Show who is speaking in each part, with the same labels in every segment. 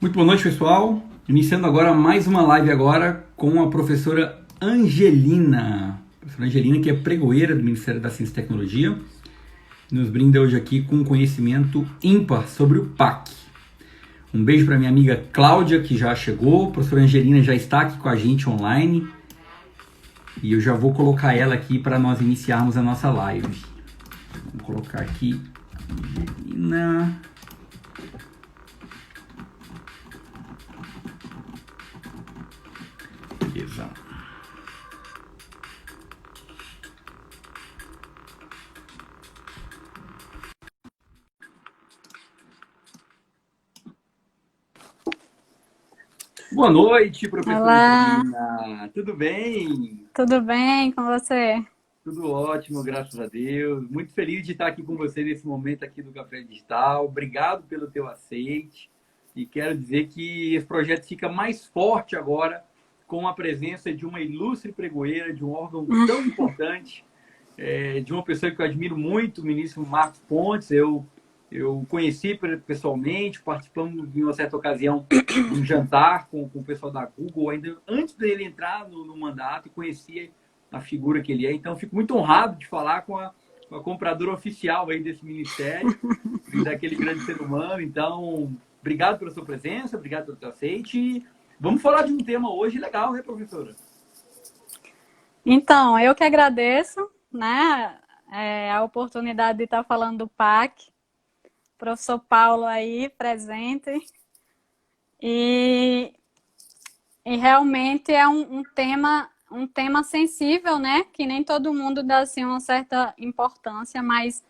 Speaker 1: Muito boa noite, pessoal. Iniciando agora mais uma live agora com a professora Angelina. A professora Angelina, que é pregoeira do Ministério da Ciência e Tecnologia, nos brinda hoje aqui com conhecimento ímpar sobre o PAC. Um beijo para minha amiga Cláudia, que já chegou. A professora Angelina já está aqui com a gente online. E eu já vou colocar ela aqui para nós iniciarmos a nossa live. Vamos colocar aqui Angelina. Beleza. Boa noite, professora
Speaker 2: Olá,
Speaker 1: Angelina. Tudo bem?
Speaker 2: tudo bem com você?
Speaker 1: Tudo ótimo, graças a Deus. Muito feliz de estar aqui com você nesse momento aqui do Café Digital. Obrigado pelo teu aceite. E quero dizer que esse projeto fica mais forte agora com a presença de uma ilustre pregoeira, de um órgão tão importante, de uma pessoa que eu admiro muito, o ministro Marcos Pontes. Eu conheci pessoalmente, participamos em uma certa ocasião de um jantar com o pessoal da Google, ainda antes dele entrar no mandato, e conheci a figura que ele é. Então, fico muito honrado de falar com a compradora oficial aí desse ministério, daquele grande ser humano. Então, obrigado pela sua presença, obrigado pelo seu aceite. Vamos falar de um tema hoje legal, né, professora?
Speaker 2: Então, eu que agradeço, né, a oportunidade de estar falando do PAC, professor Paulo aí presente, e, e realmente é um tema sensível, né, que nem todo mundo dá assim uma certa importância, mas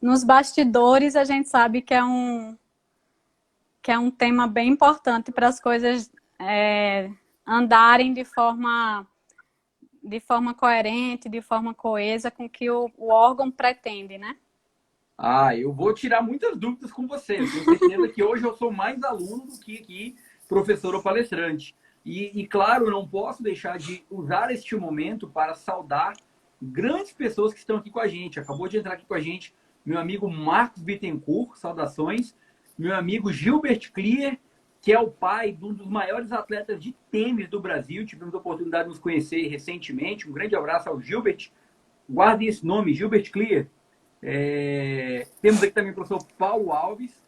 Speaker 2: nos bastidores a gente sabe que é um tema bem importante para as coisas andarem de forma coerente, de forma coesa com o que o órgão pretende, né?
Speaker 1: Ah, eu vou tirar muitas dúvidas com você. Eu tenho certeza que hoje eu sou mais aluno do que professor ou palestrante. Claro, eu não posso deixar de usar este momento para saudar grandes pessoas que estão aqui com a gente. Acabou de entrar aqui com a gente meu amigo Marcos Bittencourt, saudações. Meu amigo Gilbert Clear, que é o pai de um dos maiores atletas de tênis do Brasil. Tivemos a oportunidade de nos conhecer recentemente. Um grande abraço ao Gilbert. Guardem esse nome, Gilbert Clear. Temos aqui também o professor Paulo Alves,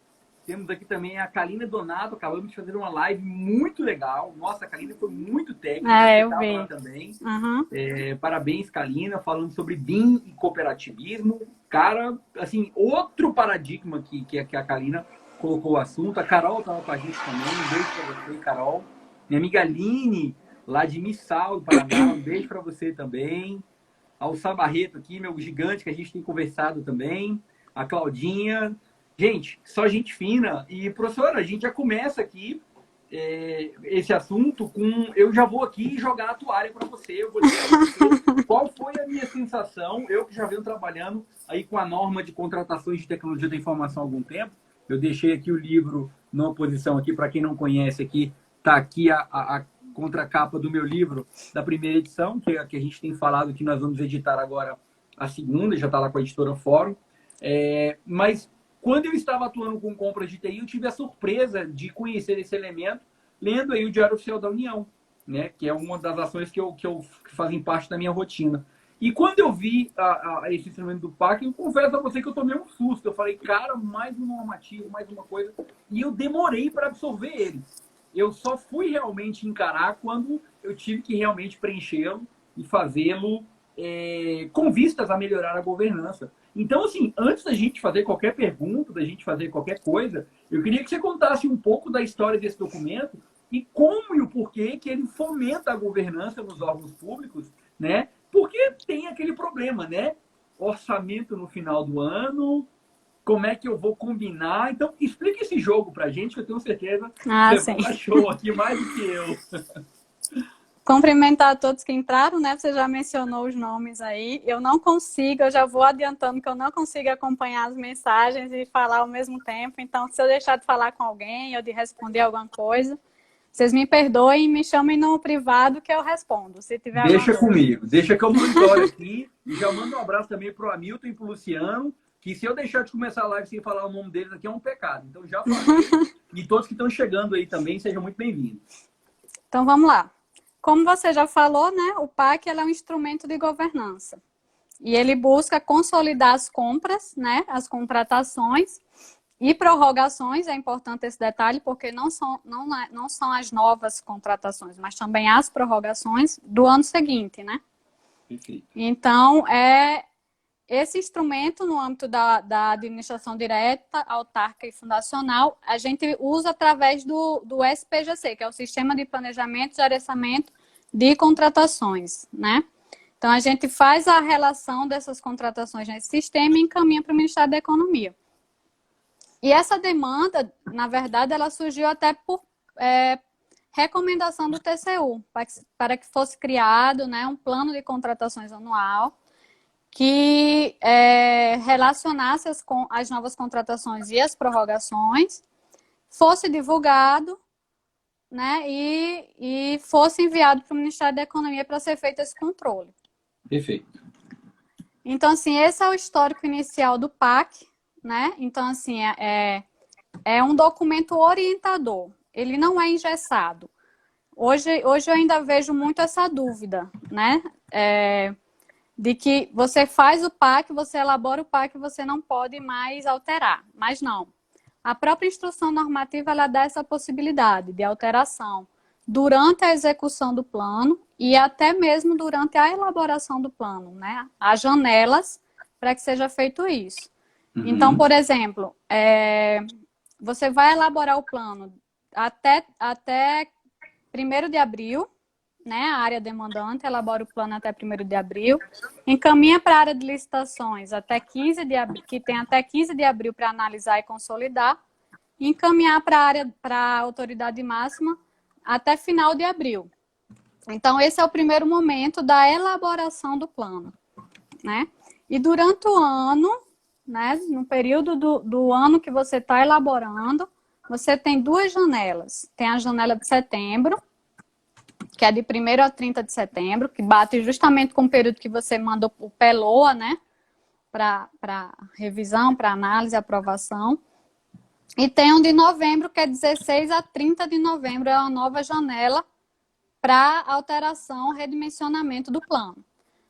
Speaker 1: temos aqui também a Kalina Donato. Acabamos de fazer uma live muito legal. Nossa, a Kalina foi muito técnica, você
Speaker 2: Eu
Speaker 1: estava lá
Speaker 2: vi.
Speaker 1: também.
Speaker 2: Uhum.
Speaker 1: Parabéns, Kalina, falando sobre BIM e cooperativismo. Cara, assim, outro paradigma que a Kalina colocou o assunto. A Carol estava com a gente também. Um beijo para você, Carol. Minha amiga Aline, lá de Missal, do Paraná. Um beijo para você também. Ao Sabarreto aqui, meu gigante, que a gente tem conversado também, a Claudinha. Gente, só gente fina. E, professora, a gente já começa aqui esse assunto com... Eu já vou aqui jogar a toalha para você. Eu vou dizer pra você qual foi a minha sensação, eu que já venho trabalhando aí com a norma de contratações de tecnologia da informação há algum tempo. Eu deixei aqui o livro numa posição aqui, para quem não conhece aqui, está aqui a contracapa do meu livro da primeira edição, que a gente tem falado que nós vamos editar agora a segunda, já está lá com a editora Fórum. Mas quando eu estava atuando com compras de TI, eu tive a surpresa de conhecer esse elemento lendo aí o Diário Oficial da União, né, que é uma das ações que fazem parte da minha rotina. E quando eu vi esse instrumento do PAC, eu confesso a você que eu tomei um susto. Eu falei, cara, mais um normativo, mais uma coisa. E eu demorei para absorver ele. Eu só fui realmente encarar quando eu tive que realmente preenchê-lo e fazê-lo com vistas a melhorar a governança. Então, assim, antes da gente fazer qualquer pergunta, da gente fazer qualquer coisa, eu queria que você contasse um pouco da história desse documento e como e o porquê que ele fomenta a governança nos órgãos públicos, né? Porque tem aquele problema, né? Orçamento no final do ano, como é que eu vou combinar. Então, explica esse jogo pra gente, que eu tenho certeza que você
Speaker 2: Sim.
Speaker 1: vai dar show aqui mais do que eu.
Speaker 2: Cumprimentar a todos que entraram, né? Você já mencionou os nomes aí. Eu não consigo, eu já vou adiantando que eu não consigo acompanhar as mensagens e falar ao mesmo tempo. Então, se eu deixar de falar com alguém ou de responder alguma coisa, vocês me perdoem e me chamem no privado que eu respondo, se tiver alguma
Speaker 1: Deixa
Speaker 2: dúvida.
Speaker 1: comigo, deixa que eu monitore aqui. E já mando um abraço também pro Hamilton e pro Luciano, que se eu deixar de começar a live sem falar o nome deles aqui é um pecado. Então já falei. E todos que estão chegando aí também, sejam muito bem-vindos.
Speaker 2: Então vamos lá. Como você já falou, né, o PAC é um instrumento de governança. E ele busca consolidar as compras, né, as contratações e prorrogações. É importante esse detalhe, porque não são as novas contratações, mas também as prorrogações do ano seguinte, né?
Speaker 1: Perfeito.
Speaker 2: Então, esse instrumento, no âmbito da administração direta, autárquica e fundacional, a gente usa através do SPGC, que é o Sistema de Planejamento e Gerenciamento de Contratações, né? Então, a gente faz a relação dessas contratações nesse sistema e encaminha para o Ministério da Economia. E essa demanda, na verdade, ela surgiu até por recomendação do TCU, para que fosse criado, né, um plano de contratações anual que relacionasse as novas contratações e as prorrogações, fosse divulgado, né, e fosse enviado para o Ministério da Economia para ser feito esse controle.
Speaker 1: Perfeito.
Speaker 2: Então, assim, esse é o histórico inicial do PAC, né? Então, assim, é um documento orientador, ele não é engessado. Hoje eu ainda vejo muito essa dúvida, né? De que você faz o PAC, você elabora o PAC, você não pode mais alterar. Mas não. A própria instrução normativa, ela dá essa possibilidade de alteração durante a execução do plano e até mesmo durante a elaboração do plano, né? Há janelas para que seja feito isso.
Speaker 1: Uhum.
Speaker 2: Então, por exemplo, você vai elaborar o plano até 1º de abril, né? A área demandante elabora o plano até 1º de abril, encaminha para a área de licitações até 15 de abril, que tem até 15 de abril para analisar e consolidar, e encaminhar para a autoridade máxima até final de abril. Então, esse é o primeiro momento da elaboração do plano, né? E durante o ano, né, no período do ano que você está elaborando, você tem 2 janelas. Tem a janela de setembro, que é de 1º a 30 de setembro, que bate justamente com o período que você manda o PELOA, né, para revisão, para análise e aprovação. E tem um de novembro, que é 16 a 30 de novembro, é uma nova janela para alteração, redimensionamento do plano.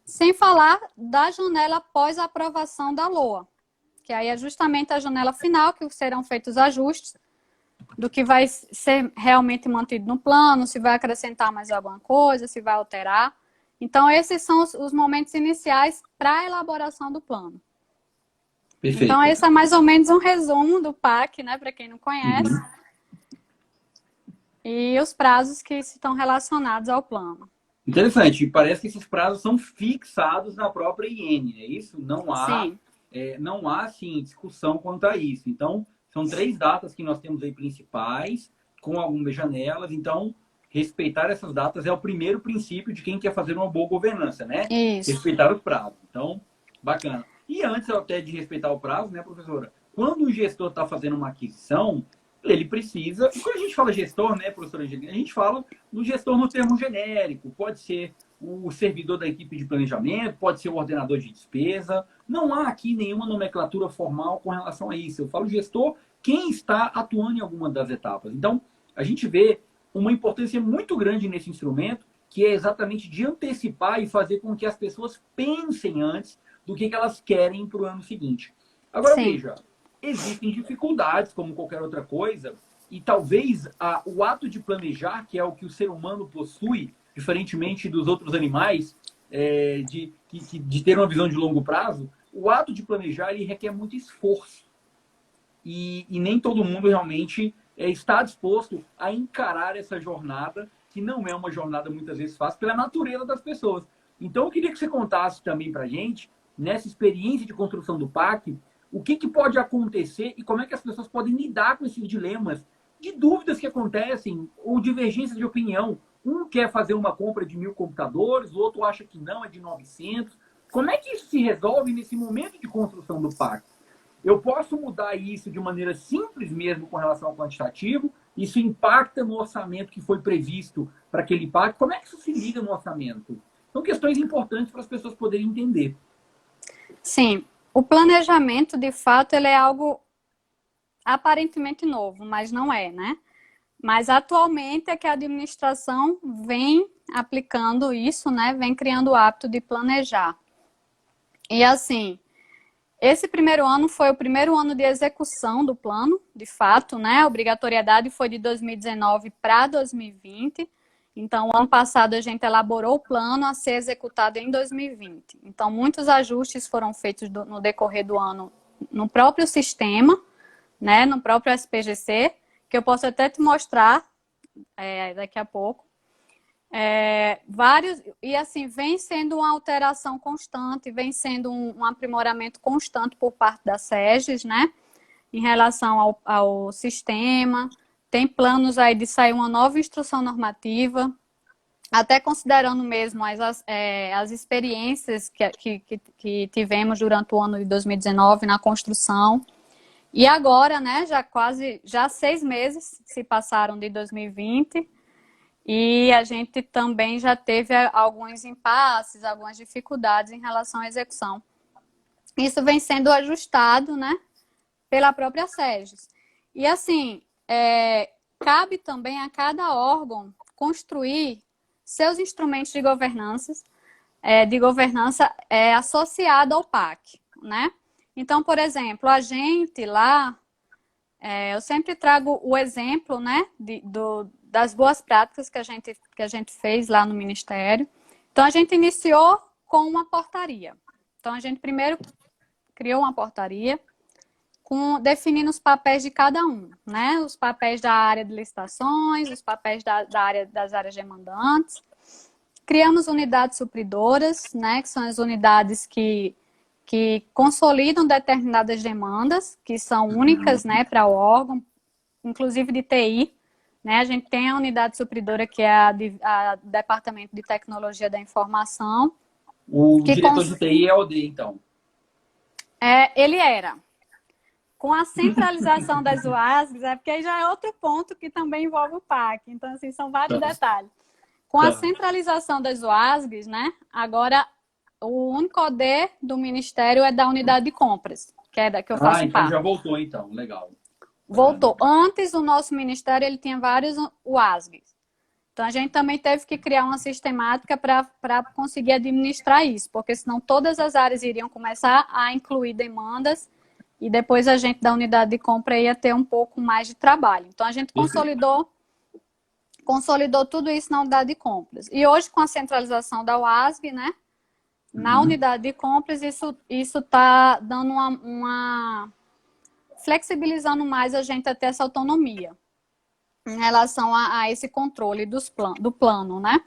Speaker 2: Sem falar da janela após a aprovação da LOA, que aí é justamente a janela final, que serão feitos ajustes do que vai ser realmente mantido no plano, se vai acrescentar mais alguma coisa, se vai alterar. Então, esses são os momentos iniciais para a elaboração do plano.
Speaker 1: Perfeito.
Speaker 2: Então, esse é mais ou menos um resumo do PAC, né, para quem não conhece.
Speaker 1: Uhum.
Speaker 2: E os prazos que estão relacionados ao plano.
Speaker 1: Interessante. Parece que esses prazos são fixados na própria IN, é isso? Não há assim, discussão quanto a isso. Então, são 3 datas que nós temos aí principais, com algumas janelas. Então, respeitar essas datas é o primeiro princípio de quem quer fazer uma boa governança, né?
Speaker 2: Isso.
Speaker 1: Respeitar os prazos. Então, bacana. E antes até de respeitar o prazo, né, professora? Quando o gestor está fazendo uma aquisição, ele precisa... E quando a gente fala gestor, né, professora Angelina? A gente fala do gestor no termo genérico. Pode ser o servidor da equipe de planejamento, pode ser o ordenador de despesa. Não há aqui nenhuma nomenclatura formal com relação a isso. Eu falo gestor, quem está atuando em alguma das etapas. Então, a gente vê uma importância muito grande nesse instrumento, que é exatamente de antecipar e fazer com que as pessoas pensem antes do que elas querem para o ano seguinte. Agora, veja, existem dificuldades, como qualquer outra coisa, e talvez o ato de planejar, que é o que o ser humano possui, diferentemente dos outros animais, de ter uma visão de longo prazo, o ato de planejar ele requer muito esforço. E nem todo mundo realmente está disposto a encarar essa jornada, que não é uma jornada muitas vezes fácil, pela natureza das pessoas. Então, eu queria que você contasse também para a gente, nessa experiência de construção do PAC, o que pode acontecer e como é que as pessoas podem lidar com esses dilemas de dúvidas que acontecem ou divergências de opinião. Um quer fazer uma compra de 1000 computadores, o outro acha que não, é de 900. Como é que isso se resolve nesse momento de construção do PAC? Eu posso mudar isso de maneira simples mesmo com relação ao quantitativo? Isso impacta no orçamento que foi previsto para aquele PAC? Como é que isso se liga no orçamento? São questões importantes para as pessoas poderem entender.
Speaker 2: Sim. O planejamento, de fato, ele é algo aparentemente novo, mas não é, né? Mas atualmente é que a administração vem aplicando isso, né? Vem criando o hábito de planejar. E assim, esse primeiro ano foi o primeiro ano de execução do plano, de fato, né? A obrigatoriedade foi de 2019 para 2020. Então, ano passado a gente elaborou o plano a ser executado em 2020. Então, muitos ajustes foram feitos no decorrer do ano no próprio sistema, né? No próprio SPGC, que eu posso até te mostrar daqui a pouco. Vários, e assim, vem sendo uma alteração constante, vem sendo um aprimoramento constante por parte da SEGES, né? Em relação ao sistema. Tem planos aí de sair uma nova instrução normativa, até considerando mesmo as experiências que tivemos durante o ano de 2019 na construção. E agora, né, já 6 meses se passaram de 2020 e a gente também já teve alguns impasses, algumas dificuldades em relação à execução. Isso vem sendo ajustado, né, pela própria SEGES. E assim, cabe também a cada órgão construir seus instrumentos de governança associado ao PAC, né? Então, por exemplo, a gente lá, eu sempre trago o exemplo, né, das boas práticas que a gente fez lá no Ministério. Então, a gente iniciou com uma portaria. Então, a gente primeiro criou uma portaria definindo os papéis de cada um, né? Os papéis da área de licitações, os papéis das áreas demandantes. Criamos unidades supridoras, né? Que são as unidades que consolidam determinadas demandas, que são únicas, né, para o órgão, inclusive de TI. Né? A gente tem a unidade supridora, que é a Departamento de Tecnologia da Informação.
Speaker 1: O diretor de TI é o D, então?
Speaker 2: Ele era. Com a centralização das UASGs, porque aí já é outro ponto que também envolve o PAC. Então, assim, são vários detalhes. Com a centralização das UASGs, né, agora o único OD do Ministério é da unidade de compras, que é da que eu faço
Speaker 1: então
Speaker 2: parte.
Speaker 1: Já voltou, então. Legal.
Speaker 2: Voltou. Antes, o nosso Ministério ele tinha vários UASGs. Então, a gente também teve que criar uma sistemática para conseguir administrar isso, porque senão todas as áreas iriam começar a incluir demandas e depois a gente da unidade de compra ia ter um pouco mais de trabalho. Então, a gente consolidou tudo isso na unidade de compras. E hoje, com a centralização da UASG, né, na unidade de compras, isso está dando flexibilizando mais a gente a ter essa autonomia em relação a esse controle do plano, né?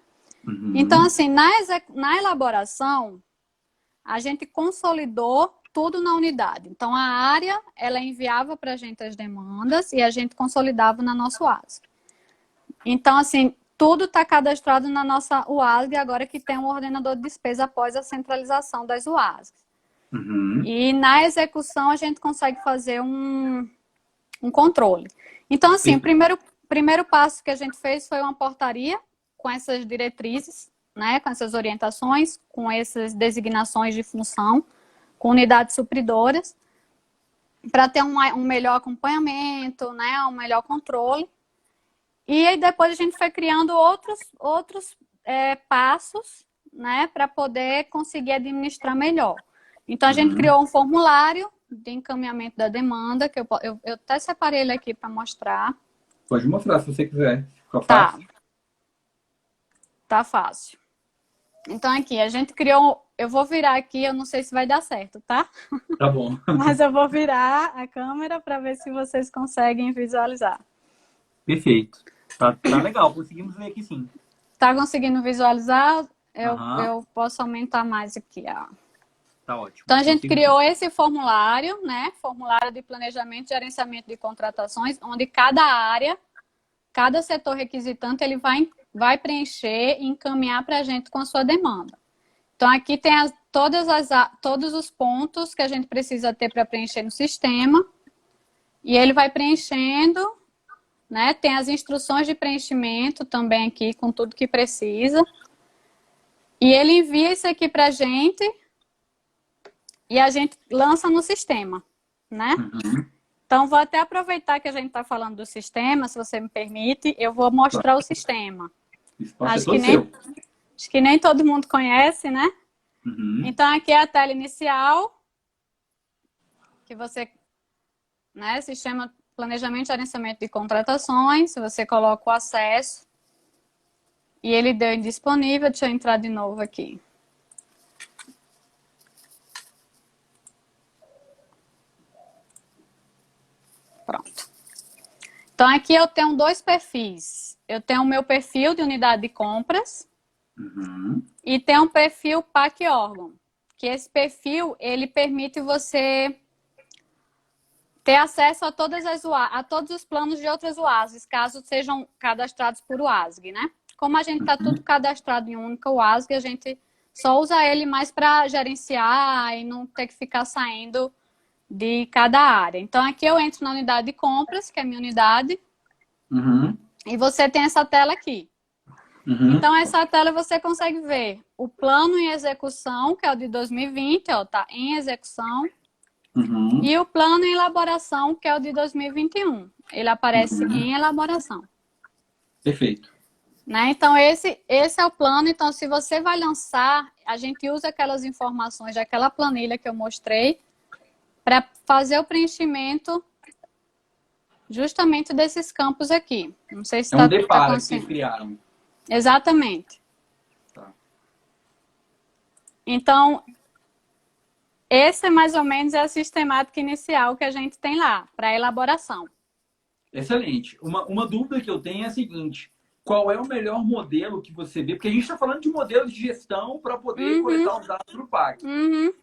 Speaker 2: Então, assim, na elaboração, a gente consolidou tudo na unidade. Então, a área, ela enviava para a gente as demandas e a gente consolidava na nossa UASG. Então, assim, tudo está cadastrado na nossa UASG, agora que tem um ordenador de despesa após a centralização das UASGs. E na execução, a gente consegue fazer um controle. Então, assim, o primeiro passo que a gente fez foi uma portaria com essas diretrizes, né, com essas orientações, com essas designações de função, com unidades supridoras, para ter um melhor acompanhamento, né, um melhor controle. E aí depois a gente foi criando outros passos, né, para poder conseguir administrar melhor. Então, a gente criou um formulário de encaminhamento da demanda, que eu até separei ele aqui para mostrar.
Speaker 1: Pode mostrar, se você quiser. Fica fácil.
Speaker 2: Tá fácil. Então, aqui, a gente criou... Eu vou virar aqui, eu não sei se vai dar certo, tá?
Speaker 1: Tá bom.
Speaker 2: Mas eu vou virar a câmera para ver se vocês conseguem visualizar.
Speaker 1: Perfeito. Tá legal, conseguimos ver aqui sim.
Speaker 2: Tá conseguindo visualizar? Eu posso aumentar mais aqui, ó.
Speaker 1: Tá ótimo.
Speaker 2: Então, a gente criou esse formulário, né? Formulário de planejamento e gerenciamento de contratações, onde cada área, cada setor requisitante, ele vai preencher e encaminhar para a gente com a sua demanda. Então, aqui tem todos os pontos que a gente precisa ter para preencher no sistema. E ele vai preenchendo, né? Tem as instruções de preenchimento também aqui, com tudo que precisa. E ele envia isso aqui para a gente e a gente lança no sistema, né?
Speaker 1: Uhum.
Speaker 2: Então, vou até aproveitar que a gente está falando do sistema, se você me permite, eu vou mostrar o sistema.
Speaker 1: O espaço é
Speaker 2: Acho que
Speaker 1: todo seu.
Speaker 2: nem todo mundo conhece, né?
Speaker 1: Uhum.
Speaker 2: Então, aqui é a tela inicial, que você, né, sistema planejamento e gerenciamento de contratações, você coloca o acesso e ele deu indisponível. Deixa eu entrar de novo aqui. Pronto. Então, aqui eu tenho dois perfis. Eu tenho o meu perfil de unidade de compras
Speaker 1: Uhum.
Speaker 2: e tenho um perfil PAC órgão, que esse perfil, ele permite você ter acesso a todos os planos de outras UASGs, caso sejam cadastrados por UASG, né? Como a gente está tudo cadastrado em um único UASG, a gente só usa ele mais para gerenciar e não ter que ficar saindo de cada área. Então, aqui eu entro na unidade de compras, que é a minha unidade,
Speaker 1: Uhum.
Speaker 2: e você tem essa tela aqui.
Speaker 1: Uhum.
Speaker 2: Então, essa tela você consegue ver o plano em execução, que é o de 2020, ó, tá em execução,
Speaker 1: Uhum.
Speaker 2: e o plano em elaboração, que é o de 2021. Ele aparece em elaboração.
Speaker 1: Perfeito.
Speaker 2: Né? Então, esse é o plano. Então, se você vai lançar, a gente usa aquelas informações daquela planilha que eu mostrei para fazer o preenchimento justamente desses campos aqui. Não sei se
Speaker 1: É um
Speaker 2: está
Speaker 1: depara que vocês
Speaker 2: consciente.
Speaker 1: criaram.
Speaker 2: Exatamente.
Speaker 1: Tá.
Speaker 2: Então, esse é mais ou menos a sistemática inicial que a gente tem lá, para elaboração.
Speaker 1: Excelente. Uma dúvida que eu tenho é a seguinte: qual é o melhor modelo que você vê? Porque a gente está falando de modelos de gestão para poder coletar os dados para o PAC.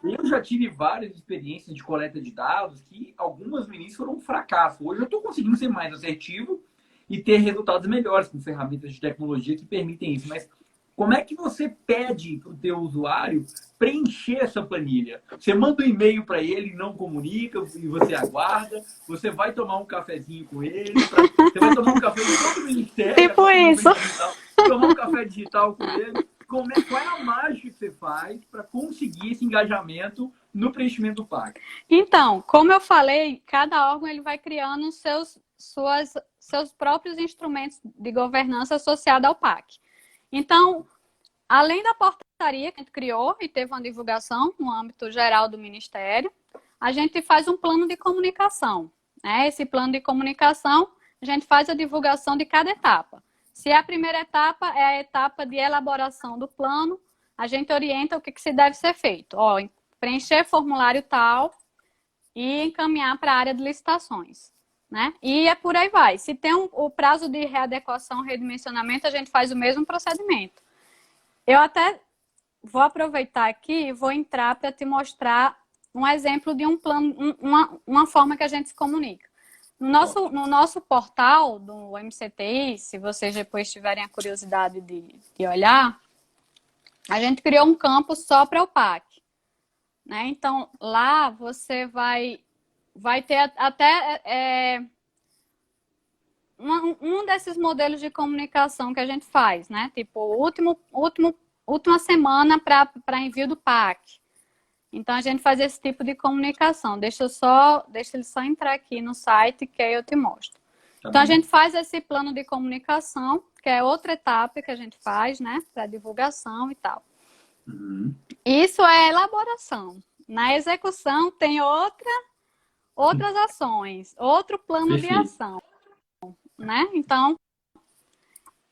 Speaker 1: Eu já tive várias experiências de coleta de dados que algumas no início foram um fracasso. Hoje eu estou conseguindo ser mais assertivo e ter resultados melhores com ferramentas de tecnologia que permitem isso. Mas como é que você pede para o teu usuário preencher essa planilha? Você manda um e-mail para ele, não comunica, e você aguarda. Você vai tomar um cafezinho com ele. Você vai tomar um café em todo o ministério.
Speaker 2: Tipo isso.
Speaker 1: Tomar um café digital com ele. Qual é a mágica que você faz para conseguir esse engajamento no preenchimento do PAC?
Speaker 2: Então, como eu falei, cada órgão ele vai criando seus próprios instrumentos de governança associados ao PAC. Então, além da portaria que a gente criou e teve uma divulgação no âmbito geral do Ministério, a gente faz um plano de comunicação. Né? Esse plano de comunicação, a gente faz a divulgação de cada etapa. Se a primeira etapa é a etapa de elaboração do plano, a gente orienta o que se deve ser feito. Ó, preencher formulário tal e encaminhar para a área de licitações. Né? E é por aí vai. Se tem o prazo de readequação, redimensionamento, a gente faz o mesmo procedimento. Eu até vou aproveitar aqui e vou entrar para te mostrar um exemplo de um plano, uma forma que a gente se comunica. No nosso portal do MCTI, se vocês depois tiverem a curiosidade de olhar, a gente criou um campo só para o PAC. Né? Então, lá você vai ter até um desses modelos de comunicação que a gente faz, né? Tipo, última semana para envio do PAC. Então, a gente faz esse tipo de comunicação. Deixa ele só entrar aqui no site, que aí eu te mostro.
Speaker 1: Tá
Speaker 2: então,
Speaker 1: bem.
Speaker 2: a gente faz esse plano de comunicação, que é outra etapa que a gente faz, né? Para divulgação e tal.
Speaker 1: Uhum.
Speaker 2: Isso é elaboração. Na execução, tem outras ações, outro plano
Speaker 1: Perfeito.
Speaker 2: de ação. Né? Então,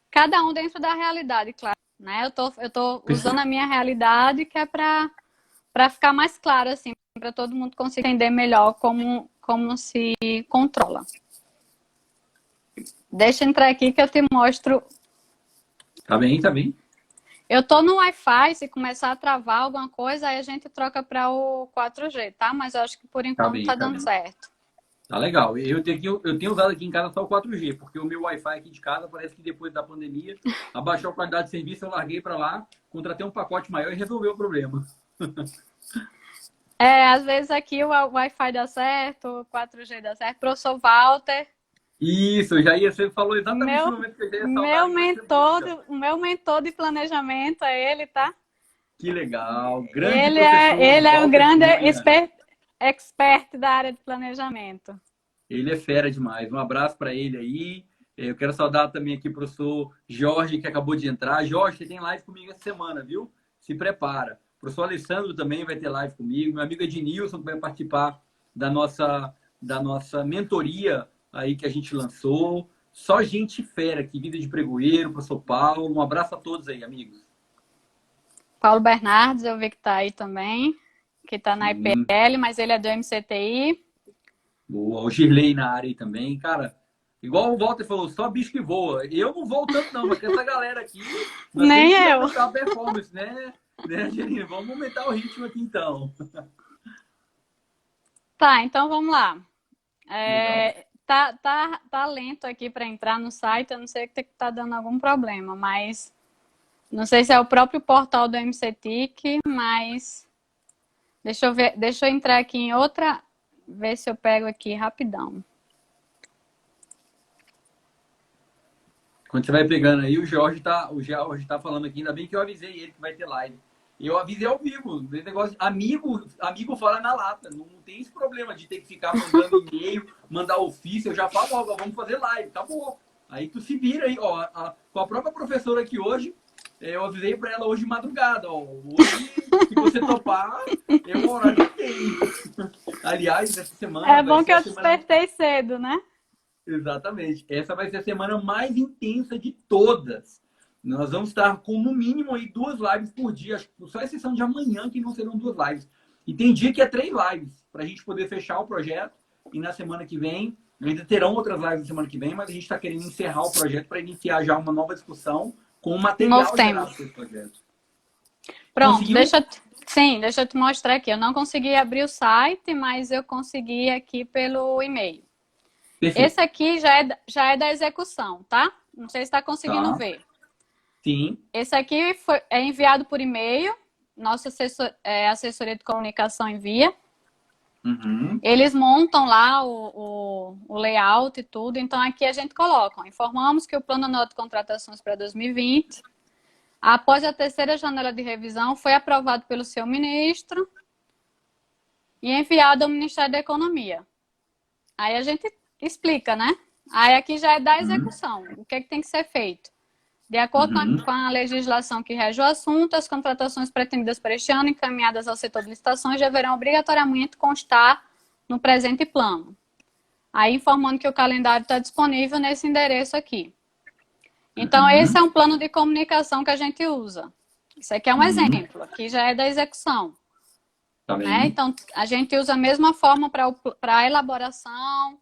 Speaker 2: cada um dentro da realidade, claro. Né? Eu tô usando a minha realidade, que é para ficar mais claro, assim, para todo mundo conseguir entender melhor como se controla. Deixa eu entrar aqui que eu te mostro.
Speaker 1: Tá bem, tá bem.
Speaker 2: Eu tô no Wi-Fi, se começar a travar alguma coisa, aí a gente troca para o 4G, tá? Mas eu acho que por enquanto tá dando certo.
Speaker 1: Tá legal. Eu tenho usado aqui em casa só o 4G, porque o meu Wi-Fi aqui de casa parece que depois da pandemia abaixou a qualidade de serviço, eu larguei para lá, contratei um pacote maior e resolveu o problema.
Speaker 2: Às vezes aqui o Wi-Fi dá certo, o 4G dá certo. Professor Walter.
Speaker 1: Isso, você falou exatamente no momento que eu já ia falar.
Speaker 2: O meu mentor de planejamento é ele, tá?
Speaker 1: Que legal. Grande
Speaker 2: Ele
Speaker 1: professor
Speaker 2: ele é um
Speaker 1: Walter
Speaker 2: grande
Speaker 1: Cunha.
Speaker 2: expert da área de planejamento.
Speaker 1: Ele é fera demais. Um abraço para ele aí. Eu quero saudar também aqui o professor Jorge, que acabou de entrar. Jorge, você tem live comigo essa semana, viu? Se prepara. O professor Alessandro também vai ter live comigo. Meu amigo Ednilson, que vai participar da nossa mentoria aí que a gente lançou. Só gente fera aqui, Vida de Pregoeiro, professor Paulo. Um abraço a todos aí, amigos.
Speaker 2: Paulo Bernardes, eu vi que está aí também, que está na
Speaker 1: Sim.
Speaker 2: IPL, mas ele é do MCTI.
Speaker 1: Boa. O Girley na área aí também. Cara, igual o Walter falou, só bicho que voa. Eu não vou tanto não, mas com essa galera aqui, nós
Speaker 2: Nem
Speaker 1: temos que
Speaker 2: eu.
Speaker 1: aumentar a performance, né, Angelina? Vamos aumentar o ritmo aqui então.
Speaker 2: Tá, então vamos lá.
Speaker 1: Legal.
Speaker 2: Tá lento aqui para entrar no site, eu não sei que tá dando algum problema, mas não sei se é o próprio portal do MCTIC, mas deixa eu ver, deixa eu entrar aqui em outra, ver se eu pego aqui rapidão.
Speaker 1: Quando você vai pegando aí, o Jorge tá falando aqui, ainda bem que eu avisei ele que vai ter live. Eu avisei ao vivo, esse negócio, amigo fala na lata, não tem esse problema de ter que ficar mandando e-mail, mandar ofício, eu já falo, ó, vamos fazer live, acabou. Aí tu se vira aí, ó, com a própria professora aqui hoje, eu avisei para ela hoje de madrugada, ó, hoje, se você topar, é o horário que tem. Aliás, essa semana
Speaker 2: É
Speaker 1: vai
Speaker 2: bom
Speaker 1: ser
Speaker 2: que
Speaker 1: a
Speaker 2: eu
Speaker 1: semana.
Speaker 2: despertei cedo, né?
Speaker 1: Exatamente. Essa vai ser a semana mais intensa de todas. Nós vamos estar com, no mínimo, aí 2 lives por dia. Acho que só a exceção de amanhã que não serão 2 lives. E tem dia que é 3 lives, para a gente poder fechar o projeto. E na semana que vem, ainda terão outras lives na semana que vem, mas a gente está querendo encerrar o projeto para iniciar já uma nova discussão com o
Speaker 2: Um novo
Speaker 1: material
Speaker 2: tema.
Speaker 1: gerado desse projeto.
Speaker 2: Pronto,
Speaker 1: Conseguiu?
Speaker 2: deixa eu te mostrar aqui. Eu não consegui abrir o site, mas eu consegui aqui pelo e-mail.
Speaker 1: Perfeito.
Speaker 2: Esse aqui já é da execução, tá? Não sei se está conseguindo
Speaker 1: Tá.
Speaker 2: ver.
Speaker 1: Sim.
Speaker 2: Esse aqui é enviado por e-mail. Nossa assessoria de comunicação envia.
Speaker 1: Uhum.
Speaker 2: Eles montam lá o layout e tudo. Então, aqui a gente coloca. Ó, informamos que o plano anual de contratações para 2020, após a terceira janela de revisão, foi aprovado pelo seu ministro e enviado ao Ministério da Economia. Aí a gente explica, né? Aí aqui já é da execução. O que é que tem que ser feito? De acordo
Speaker 1: Uhum.
Speaker 2: com a legislação que rege o assunto, as contratações pretendidas para este ano encaminhadas ao setor de licitações deverão obrigatoriamente constar no presente plano. Aí informando que o calendário está disponível nesse endereço aqui. Então, esse é um plano de comunicação que a gente usa. Isso aqui é um exemplo, aqui já é da execução.
Speaker 1: Tá
Speaker 2: Né?
Speaker 1: bem.
Speaker 2: Então, a gente usa a mesma forma para a elaboração,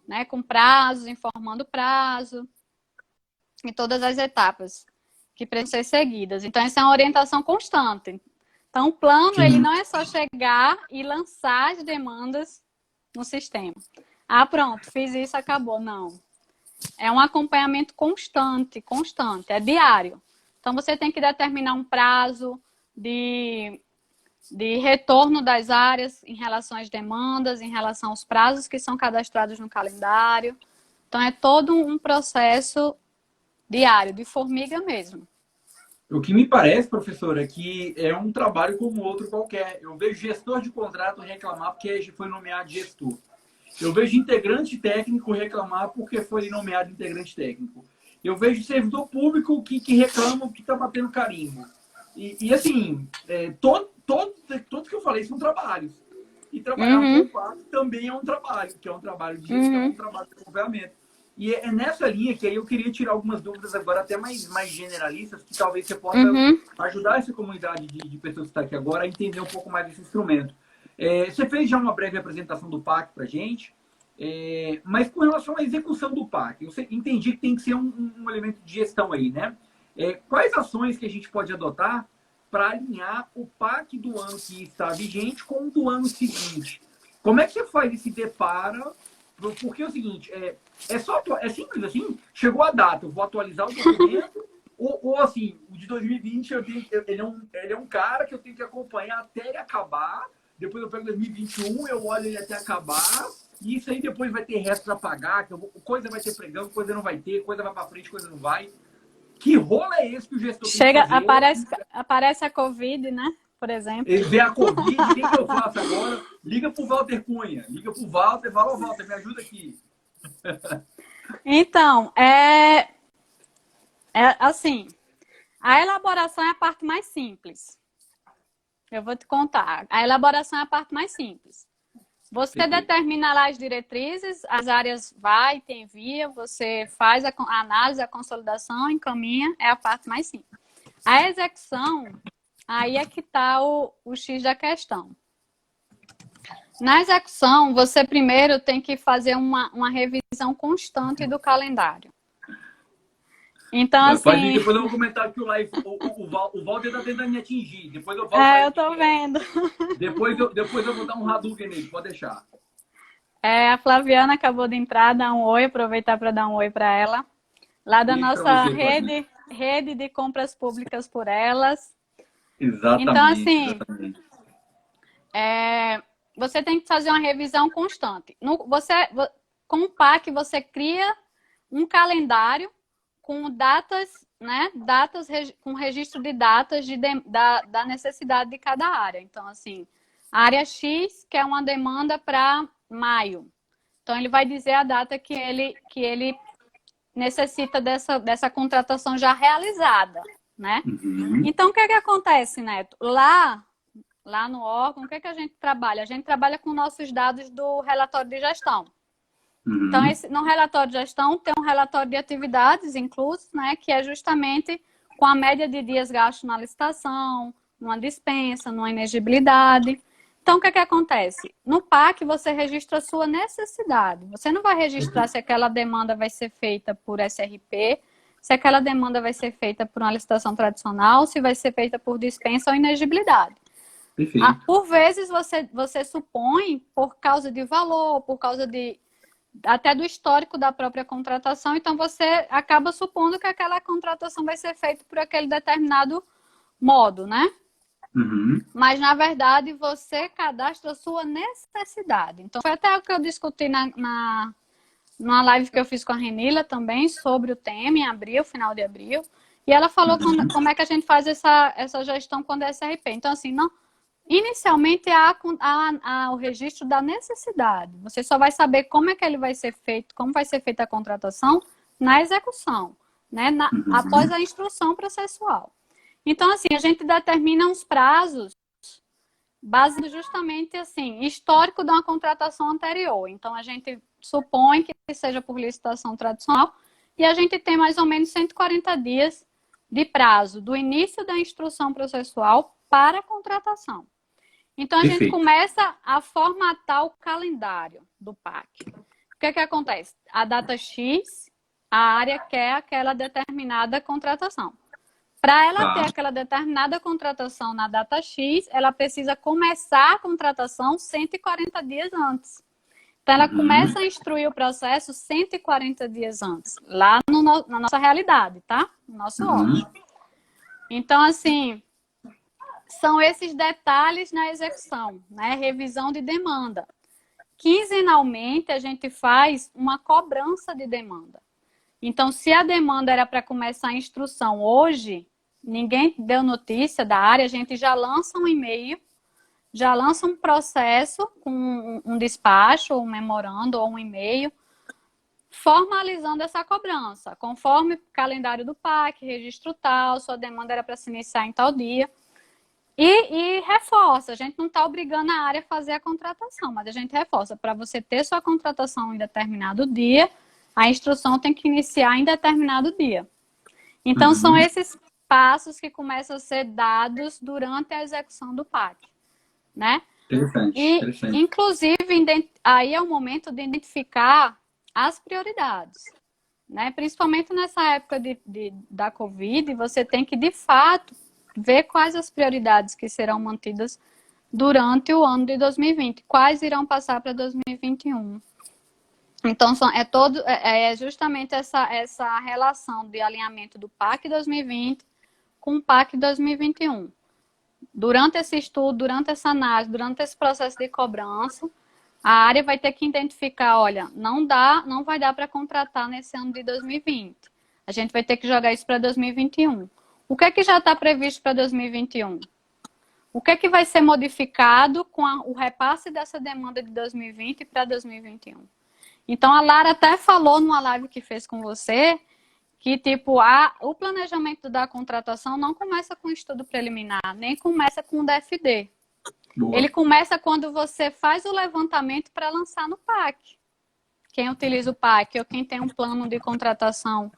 Speaker 2: né? Com prazos, informando o prazo, e todas as etapas que precisam ser seguidas. Então, essa é uma orientação constante. Então, o plano, ele
Speaker 1: Sim.
Speaker 2: não é só chegar e lançar as demandas no sistema. Ah, pronto, fiz isso, acabou. Não. É um acompanhamento constante, é diário. Então, você tem que determinar um prazo de retorno das áreas em relação às demandas, em relação aos prazos que são cadastrados no calendário. Então, é todo um processo diário, de formiga mesmo.
Speaker 1: O que me parece, professora, é que é um trabalho como outro qualquer. Eu vejo gestor de contrato reclamar porque foi nomeado gestor. Eu vejo integrante técnico reclamar porque foi nomeado integrante técnico. Eu vejo servidor público que reclama que está batendo carimbo. E assim, todos que eu falei são trabalhos. E trabalhar com o PAC também é um trabalho, que é um trabalho de gestão, um trabalho de acompanhamento. E é nessa linha que aí eu queria tirar algumas dúvidas agora, até mais generalistas, que talvez você possa ajudar essa comunidade de pessoas que está aqui agora a entender um pouco mais desse instrumento. Você fez já uma breve apresentação do PAC para a gente, mas com relação à execução do PAC, eu entendi que tem que ser um elemento de gestão aí, né? Quais ações que a gente pode adotar para alinhar o PAC do ano que está vigente com o do ano seguinte? Como é que você faz esse deparo? Porque é o seguinte, é simples assim, chegou a data, eu vou atualizar o documento, ou assim, o de 2020 ele é um cara que eu tenho que acompanhar até ele acabar, depois eu pego 2021, eu olho ele até acabar, e isso aí depois vai ter resto a pagar, coisa vai ter pregão, coisa não vai ter, coisa vai para frente, coisa não vai. Que rolo é esse que o gestor
Speaker 2: Chega,
Speaker 1: tem que fazer?
Speaker 2: aparece a Covid, né? Por exemplo.
Speaker 1: Ele vê a Covid, o que eu faço agora? Liga pro Walter Cunha. Liga pro Walter, fala, Walter, me ajuda aqui.
Speaker 2: Então, assim, a elaboração é a parte mais simples. Eu vou te contar. A elaboração é a parte mais simples. Você determina lá as diretrizes, as áreas vai, te envia, você faz a análise, a consolidação, encaminha, é a parte mais simples. A execução, aí é que está o X da questão. Na execução, você primeiro tem que fazer uma revisão constante do calendário. Então, assim...
Speaker 1: Depois eu vou comentar que o Walter está tentando me atingir. Depois eu volto.
Speaker 2: Eu tô vendo.
Speaker 1: Depois eu vou dar um Hadouken nele, pode deixar.
Speaker 2: A Flaviana acabou de entrar, dar um oi, aproveitar para dar um oi para ela. Lá da nossa rede de compras públicas por elas.
Speaker 1: Exatamente.
Speaker 2: Então, assim,
Speaker 1: exatamente.
Speaker 2: Você tem que fazer uma revisão constante. Com o PAC, você cria um calendário com datas, né? Com registro de datas da necessidade de cada área. Então, assim, a área X quer uma demanda para maio. Então, ele vai dizer a data que ele necessita dessa contratação já realizada, né?
Speaker 1: Uhum.
Speaker 2: Então, o que acontece, Neto? Lá no órgão, o que a gente trabalha? A gente trabalha com nossos dados do relatório de gestão.
Speaker 1: Uhum.
Speaker 2: Então, no relatório de gestão tem um relatório de atividades incluso, né? Que é justamente com a média de dias gastos na licitação, numa dispensa, numa inegibilidade. Então, o que acontece? No PAC, você registra a sua necessidade. Você não vai registrar se aquela demanda vai ser feita por SRP, se aquela demanda vai ser feita por uma licitação tradicional, se vai ser feita por dispensa ou inegibilidade.
Speaker 1: Perfeito.
Speaker 2: Por vezes, você supõe, por causa de valor, por causa até do histórico da própria contratação, então você acaba supondo que aquela contratação vai ser feita por aquele determinado modo, né?
Speaker 1: Uhum.
Speaker 2: Mas, na verdade, você cadastra a sua necessidade. Então, foi até o que eu discuti numa live que eu fiz com a Renila também, sobre o tema, em abril, final de abril. E ela falou como é que a gente faz essa gestão quando é SRP. Então, assim, inicialmente há o registro da necessidade. Você só vai saber como é que ele vai ser feito, como vai ser feita a contratação na execução, né? Após a instrução processual. Então, assim, a gente determina uns prazos baseados justamente, assim, histórico de uma contratação anterior. Então, a gente supõe que seja por licitação tradicional e a gente tem mais ou menos 140 dias de prazo do início da instrução processual para a contratação. Então, a gente começa a formatar o calendário do PAC. O que acontece? A data X, a área quer aquela determinada contratação. Para ela ter aquela determinada contratação na data X, ela precisa começar a contratação 140 dias antes. Então, ela começa a instruir o processo 140 dias antes, lá na nossa realidade, tá? No nosso órgão. Então, assim, são esses detalhes na execução, né? Revisão de demanda. Quinzenalmente, a gente faz uma cobrança de demanda. Então, se a demanda era para começar a instrução hoje, ninguém deu notícia da área, a gente já lança um e-mail, já lança um processo com um despacho, ou um memorando, ou um e-mail, formalizando essa cobrança, conforme o calendário do PAC, registro tal, sua demanda era para se iniciar em tal dia. E reforça, a gente não está obrigando a área a fazer a contratação, mas a gente reforça, para você ter sua contratação em determinado dia, a instrução tem que iniciar em determinado dia. Então, são esses passos que começam a ser dados durante a execução do PAC, né?
Speaker 1: Interessante.
Speaker 2: Inclusive, aí é o momento de identificar as prioridades, né? Principalmente nessa época da Covid, você tem que, de fato, ver quais as prioridades que serão mantidas durante o ano de 2020, quais irão passar para 2021. Então, é justamente essa relação de alinhamento do PAC 2020 com o PAC 2021. Durante esse estudo, durante essa análise, durante esse processo de cobrança, a área vai ter que identificar, olha, não vai dar para contratar nesse ano de 2020. A gente vai ter que jogar isso para 2021. O que é que já está previsto para 2021? O que é que vai ser modificado com o repasse dessa demanda de 2020 para 2021? Então, a Lara até falou numa live que fez com você que, tipo, o planejamento da contratação não começa com estudo preliminar, nem começa com o DFD.
Speaker 1: Boa.
Speaker 2: Ele começa quando você faz o levantamento para lançar no PAC. Quem utiliza o PAC ou quem tem um plano de contratação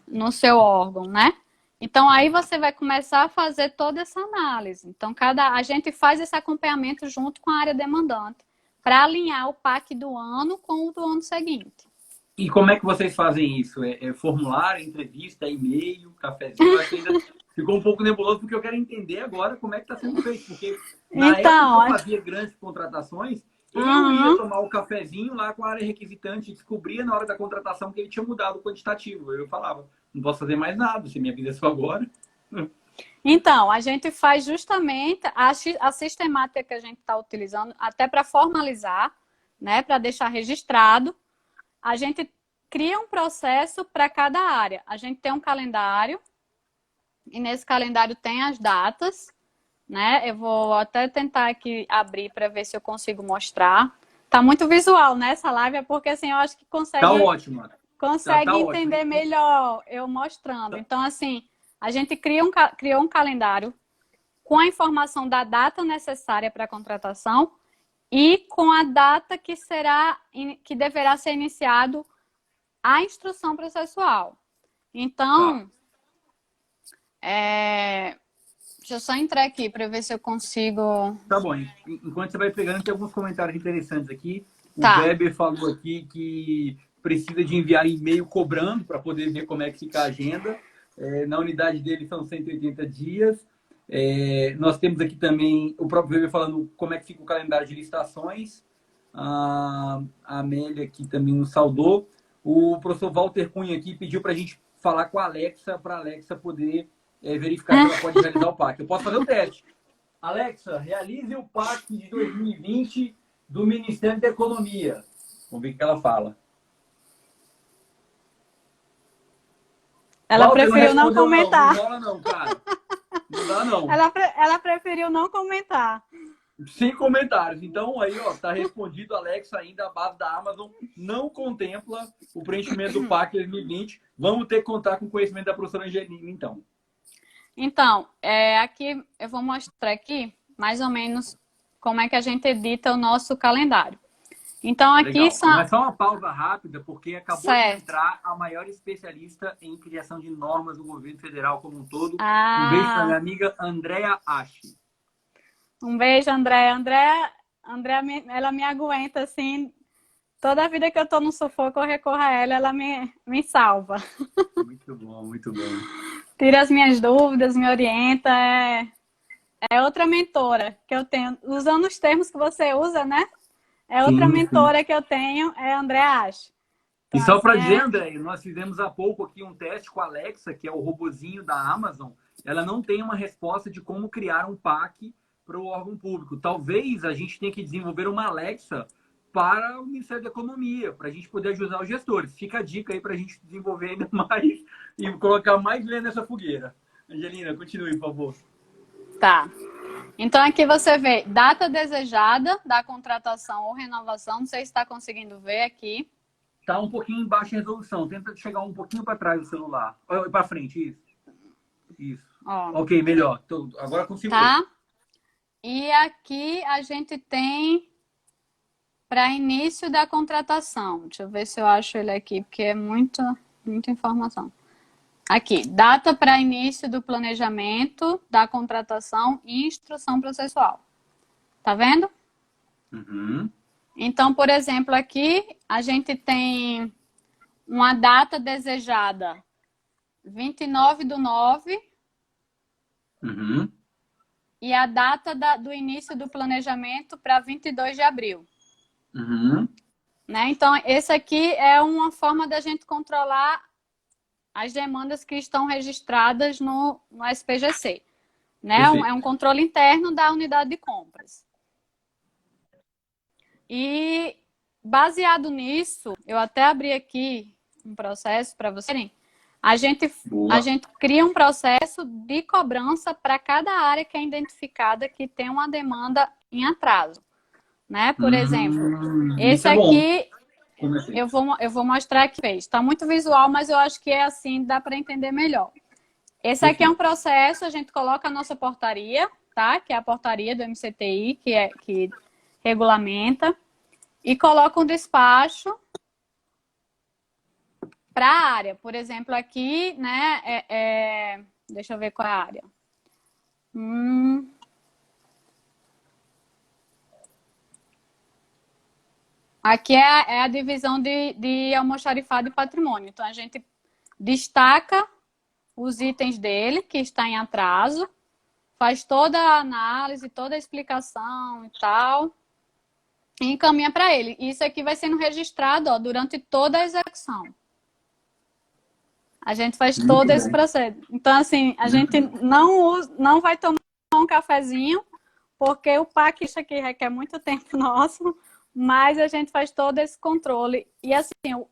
Speaker 2: no seu órgão, né? Então, aí você vai começar a fazer toda essa análise. Então, a gente faz esse acompanhamento junto com a área demandante para alinhar o PAC do ano com o do ano seguinte.
Speaker 1: E como é que vocês fazem isso? É formulário, entrevista, e-mail, cafezinho? Acho que ainda ficou um pouco nebuloso, porque eu quero entender agora como é que está sendo feito. Porque na época que eu fazia grandes contratações, eu ia tomar o cafezinho lá com a área requisitante e descobria na hora da contratação que ele tinha mudado o quantitativo. Eu falava, não posso fazer mais nada, se minha vida é só agora.
Speaker 2: Então, a gente faz justamente a sistemática que a gente está utilizando, até para formalizar, né, para deixar registrado. A gente cria um processo para cada área. A gente tem um calendário, e nesse calendário tem as datas, né? Eu vou até tentar aqui abrir para ver se eu consigo mostrar. Tá muito visual, né? Essa live é porque assim, eu acho que consegue.
Speaker 1: Tá ótimo.
Speaker 2: Consegue entender melhor eu mostrando. Então, assim, a gente criou um calendário com a informação da data necessária para a contratação e com a data que deverá ser iniciado a instrução processual. Então, deixa eu só entrar aqui para ver se eu consigo...
Speaker 1: Tá bom. Enquanto você vai pegando, tem alguns comentários interessantes aqui. O Weber falou aqui que precisa de enviar e-mail cobrando para poder ver como é que fica a agenda. Na unidade dele são 180 dias. Nós temos aqui também o próprio Weber falando como é que fica o calendário de licitações. A Amélia aqui também nos saudou. O professor Walter Cunha aqui pediu para a gente falar com a Alexa, para a Alexa poder verificar se ela pode realizar o PAC. Eu posso fazer o teste. Alexa, realize o PAC de 2020 do Ministério da Economia. Vamos ver o que ela fala.
Speaker 2: Ela preferiu não comentar.
Speaker 1: Não rola não, cara. Não dá não.
Speaker 2: Ela preferiu não comentar.
Speaker 1: Sem comentários. Então, aí, ó, tá respondido, Alexa, ainda a base da Amazon não contempla o preenchimento do PAC 2020. Vamos ter que contar com o conhecimento da professora Angelina, então.
Speaker 2: Então, aqui eu vou mostrar aqui, mais ou menos, como é que a gente edita o nosso calendário. Então, aqui são...
Speaker 1: Mas só uma pausa rápida, porque acabou de entrar a maior especialista em criação de normas do governo federal como um todo. Um beijo para minha amiga Andréa Ashi.
Speaker 2: Um beijo, Andréa. Andréa, ela me aguenta, assim, toda a vida que eu tô no sufoco, eu recorro a ela me salva.
Speaker 1: Muito bom, muito bom.
Speaker 2: Tira as minhas dúvidas, me orienta, é outra mentora que eu tenho. Usando os termos que você usa, né? Outra mentora que eu tenho é a Andréa Ashi.
Speaker 1: Então, e só para dizer, André, nós fizemos há pouco aqui um teste com a Alexa, que é o robozinho da Amazon. Ela não tem uma resposta de como criar um PAC para o órgão público. Talvez a gente tenha que desenvolver uma Alexa para o Ministério da Economia, para a gente poder ajudar os gestores. Fica a dica aí para a gente desenvolver ainda mais e colocar mais lenha nessa fogueira. Angelina, continue, por favor.
Speaker 2: Tá. Então, aqui você vê data desejada da contratação ou renovação. Não sei se está conseguindo ver aqui.
Speaker 1: Está um pouquinho em baixa resolução. Tenta chegar um pouquinho para trás do celular. Para frente, isso. Isso. Ó. Ok, melhor. Agora consigo ver.
Speaker 2: E aqui a gente tem para início da contratação. Deixa eu ver se eu acho ele aqui, porque é muita informação. Aqui, data para início do planejamento da contratação e instrução processual. Tá vendo?
Speaker 1: Uhum.
Speaker 2: Então, por exemplo, aqui a gente tem uma data desejada 29/9.
Speaker 1: Uhum.
Speaker 2: E a data do início do planejamento para 22 de abril.
Speaker 1: Uhum.
Speaker 2: Né? Então, esse aqui é uma forma da gente controlar as demandas que estão registradas no SPGC. Né? É um controle interno da unidade de compras. E, baseado nisso, eu até abri aqui um processo para vocês verem.
Speaker 1: Boa.
Speaker 2: A gente cria um processo de cobrança para cada área que é identificada que tem uma demanda em atraso, né? Por exemplo,
Speaker 1: Isso
Speaker 2: esse
Speaker 1: é bom.
Speaker 2: aqui
Speaker 1: Comecei.
Speaker 2: eu vou mostrar aqui. Está muito visual, mas eu acho que é assim, dá para entender melhor. Esse aqui é um
Speaker 1: Perfeito.
Speaker 2: processo, a gente coloca a nossa portaria, tá? Que é a portaria do MCTI, que regulamenta, e coloca um despacho para a área. Por exemplo, aqui, né? Deixa eu ver qual é a área. Aqui é a divisão de almoxarifado e patrimônio. Então, a gente destaca os itens dele, que está em atraso, faz toda a análise, toda a explicação e tal, e encaminha para ele. Isso aqui vai sendo registrado, ó, durante toda a execução. A gente faz
Speaker 1: Muito
Speaker 2: todo esse
Speaker 1: bem.
Speaker 2: processo. Então, assim, a gente não vai tomar um cafezinho, porque o PAC, isso aqui requer muito tempo nosso, mas a gente faz todo esse controle. E, assim,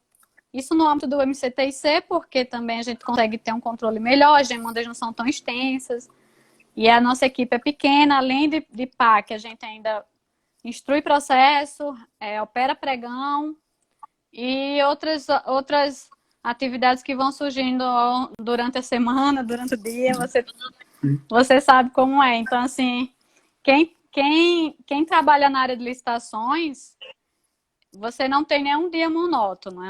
Speaker 2: isso no âmbito do MCTIC, porque também a gente consegue ter um controle melhor, as demandas não são tão extensas, e a nossa equipe é pequena, além de PAC, a gente ainda instrui processo, opera pregão e outras atividades que vão surgindo durante a semana, durante o dia, você sabe como é. Então, assim, quem trabalha na área de licitações, você não tem nenhum dia monótono.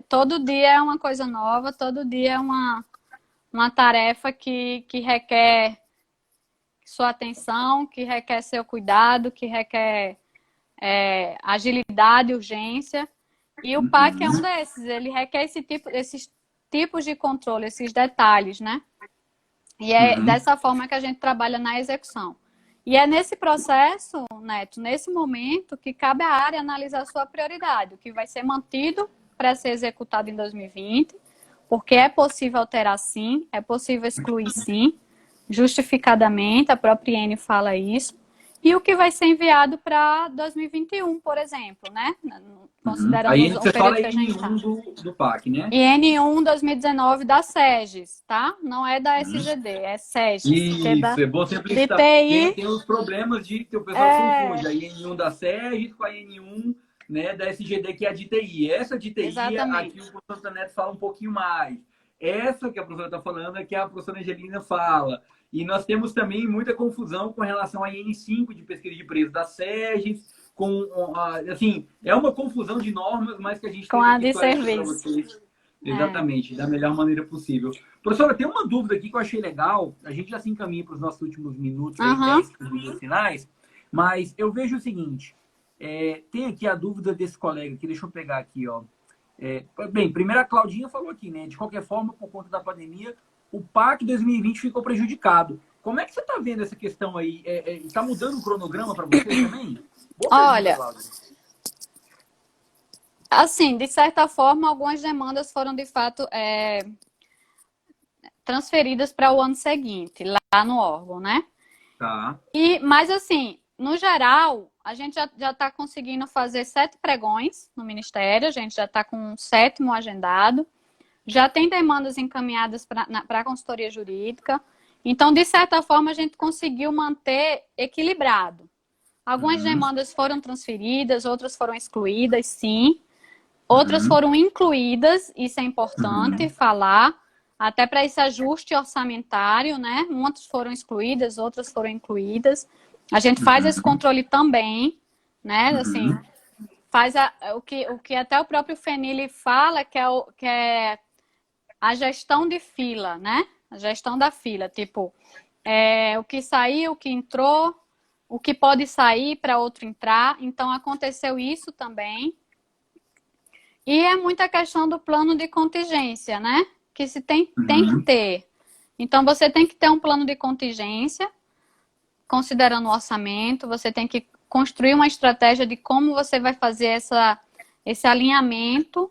Speaker 2: Todo dia é uma coisa nova, todo dia é uma tarefa que requer sua atenção, que requer seu cuidado, que requer agilidade, urgência. E o PAC é um desses, ele requer esses tipos de controle, esses detalhes, né? E é dessa forma que a gente trabalha na execução. E é nesse processo, Neto, nesse momento, que cabe à área analisar a sua prioridade, o que vai ser mantido para ser executado em 2020, porque é possível alterar sim, é possível excluir sim, justificadamente, a própria IN fala isso, e o que vai ser enviado para 2021, por exemplo, né? Considerando
Speaker 1: Aí
Speaker 2: o
Speaker 1: você
Speaker 2: período
Speaker 1: fala
Speaker 2: que a gente está.
Speaker 1: N1 do PAC, né?
Speaker 2: E N1 2019 da SEGES, tá? Não é da SGD, é SEGES, que é
Speaker 1: Isso, é bom sempre
Speaker 2: de
Speaker 1: listar.
Speaker 2: TI.
Speaker 1: Tem os problemas de que o pessoal confunde a N1 da SERGES com a N1, né, da SGD, que é a de TI. Essa de TI, aqui
Speaker 2: Exatamente.
Speaker 1: o professor Neto fala um pouquinho mais. Essa que a professora está falando é que a professora Angelina fala. E nós temos também muita confusão com relação à IN5 de pesquisa de preço da SERGES, assim, é uma confusão de normas, mas que a gente
Speaker 2: Com
Speaker 1: tenta
Speaker 2: a
Speaker 1: aqui
Speaker 2: de
Speaker 1: esclarecer para
Speaker 2: serviço.
Speaker 1: vocês. Exatamente, da melhor maneira possível. Professora, tem uma dúvida aqui que eu achei legal. A gente já se encaminha para os nossos últimos minutos, aí, 10, 15 minutos finais. Mas eu vejo o seguinte: tem aqui a dúvida desse colega aqui, deixa eu pegar aqui, ó. Bem, primeiro a Claudinha falou aqui, né? De qualquer forma, por conta da pandemia, o PAC 2020 ficou prejudicado. Como é que você está vendo essa questão aí? Está mudando o cronograma para vocês também? Boa pergunta,
Speaker 2: Olha,
Speaker 1: Cláudia.
Speaker 2: assim, de certa forma, algumas demandas foram de fato transferidas para o ano seguinte, lá no órgão, né?
Speaker 1: Tá.
Speaker 2: Mas assim, no geral, a gente já está conseguindo fazer 7 pregões no Ministério, a gente já está com um 7º agendado, já tem demandas encaminhadas para a consultoria jurídica. Então, de certa forma, a gente conseguiu manter equilibrado. Algumas demandas foram transferidas, outras foram excluídas, sim. Outras foram incluídas, isso é importante falar, até para esse ajuste orçamentário, né? Muitas foram excluídas, outras foram incluídas. A gente faz esse controle também, né? Assim, faz o que até o próprio FENILE fala, que é a gestão de fila, né? A gestão da fila, tipo, o que saiu, o que entrou, o que pode sair para outro entrar. Então, aconteceu isso também. E é muita questão do plano de contingência, né? Que se tem que ter. Então, você tem que ter um plano de contingência, considerando o orçamento, você tem que construir uma estratégia de como você vai fazer esse alinhamento,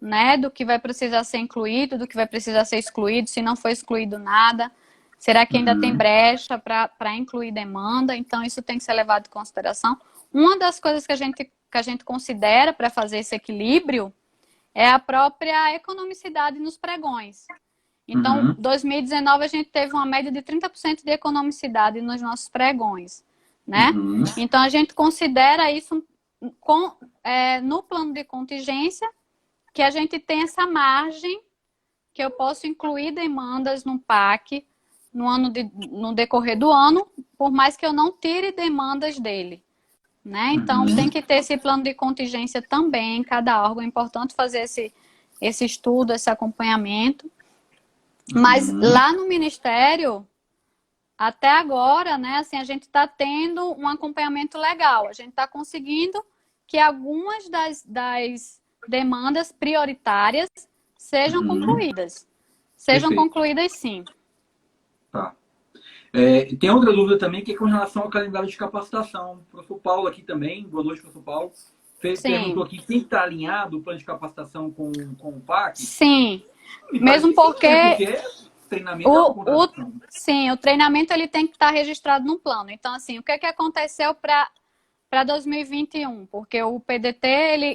Speaker 2: né? Do que vai precisar ser incluído, do que vai precisar ser excluído, se não for excluído nada. Será que ainda tem brecha para incluir demanda? Então, isso tem que ser levado em consideração. Uma das coisas que a gente considera para fazer esse equilíbrio é a própria economicidade nos pregões. Então, 2019 a gente teve uma média de 30% de economicidade nos nossos pregões, né? Então, a gente considera isso no plano de contingência, que a gente tem essa margem que eu posso incluir demandas no PAC no decorrer do ano, por mais que eu não tire demandas dele, né? Então, tem que ter esse plano de contingência também em cada órgão. É importante fazer esse estudo, esse acompanhamento. Mas lá no Ministério, até agora, né, assim, a gente está tendo um acompanhamento legal. A gente está conseguindo que algumas das demandas prioritárias sejam concluídas. Sejam concluídas, sim.
Speaker 1: Tá. Tem outra dúvida também, que é com relação ao calendário de capacitação. O professor Paulo aqui também, boa noite, professor Paulo. Perguntou aqui, tem que estar alinhado o plano de capacitação com o PAC?
Speaker 2: Sim. Mesmo porque
Speaker 1: treinamento
Speaker 2: o treinamento ele tem que estar registrado no plano. Então, assim, o que aconteceu para 2021? Porque o PDT,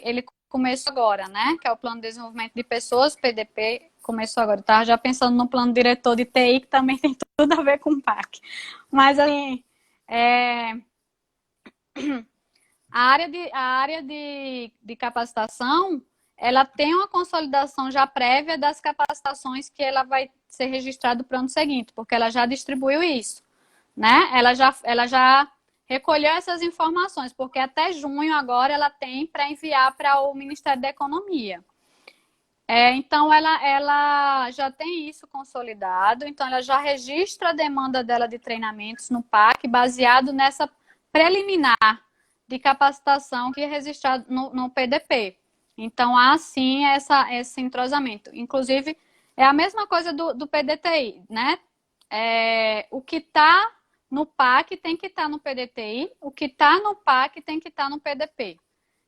Speaker 2: ele começou agora, né? Que é o Plano de Desenvolvimento de Pessoas, o PDP começou agora. Eu estava já pensando no plano diretor de TI, que também tem tudo a ver com o PAC. Mas, assim, a área de capacitação, ela tem uma consolidação já prévia das capacitações que ela vai ser registrada para o ano seguinte, porque ela já distribuiu isso, né? Ela já recolheu essas informações, porque até junho agora ela tem para enviar para o Ministério da Economia. Então, ela já tem isso consolidado, então ela já registra a demanda dela de treinamentos no PAC, baseado nessa preliminar de capacitação que é registrado no PDP. Então, há sim esse entrosamento. Inclusive, é a mesma coisa do PDTI, né? O que está no PAC tem que estar no PDTI, o que está no PAC tem que estar no PDP.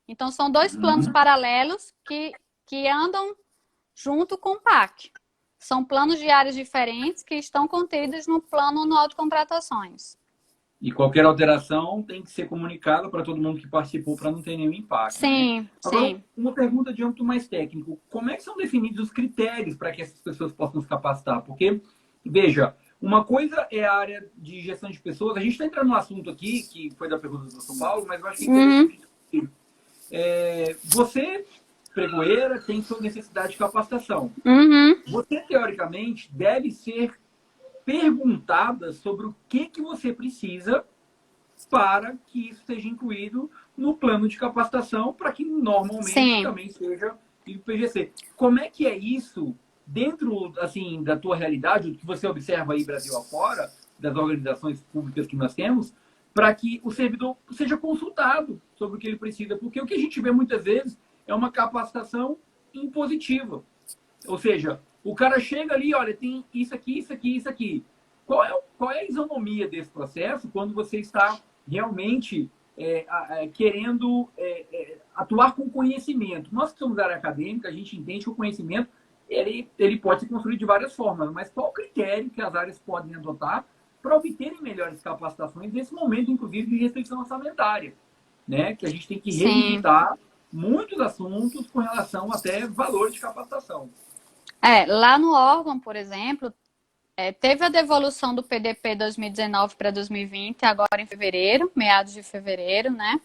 Speaker 2: Então, são dois planos paralelos que andam junto com o PAC. São planos de áreas diferentes que estão contidos no plano anual de contratações.
Speaker 1: E qualquer alteração tem que ser comunicada para todo mundo que participou para não ter nenhum impacto.
Speaker 2: Sim,
Speaker 1: né? Agora,
Speaker 2: sim.
Speaker 1: uma pergunta de âmbito mais técnico. Como é que são definidos os critérios para que essas pessoas possam se capacitar? Porque, veja, uma coisa é a área de gestão de pessoas. A gente está entrando no assunto aqui, que foi da pergunta do São Paulo, mas eu acho que você, pregoeira, tem sua necessidade de capacitação. Você, teoricamente, deve ser perguntada sobre o que você precisa para que isso seja incluído no plano de capacitação, para que normalmente também seja o PGC. Como é que é isso dentro, assim, da tua realidade, o que você observa aí Brasil afora, das organizações públicas que nós temos, para que o servidor seja consultado sobre o que ele precisa? Porque o que a gente vê muitas vezes é uma capacitação impositiva. Ou seja, o cara chega ali, olha, tem isso aqui, isso aqui, isso aqui. Qual é a isonomia desse processo quando você está realmente querendo atuar com conhecimento? Nós que somos da área acadêmica, a gente entende que o conhecimento ele pode ser construído de várias formas, mas qual o critério que as áreas podem adotar para obterem melhores capacitações nesse momento, inclusive, de restrição orçamentária? Né? Que a gente tem que revisitar muitos assuntos com relação até valor de capacitação.
Speaker 2: Lá no órgão, por exemplo, teve a devolução do PDP 2019 para 2020, agora em fevereiro, meados de fevereiro, né?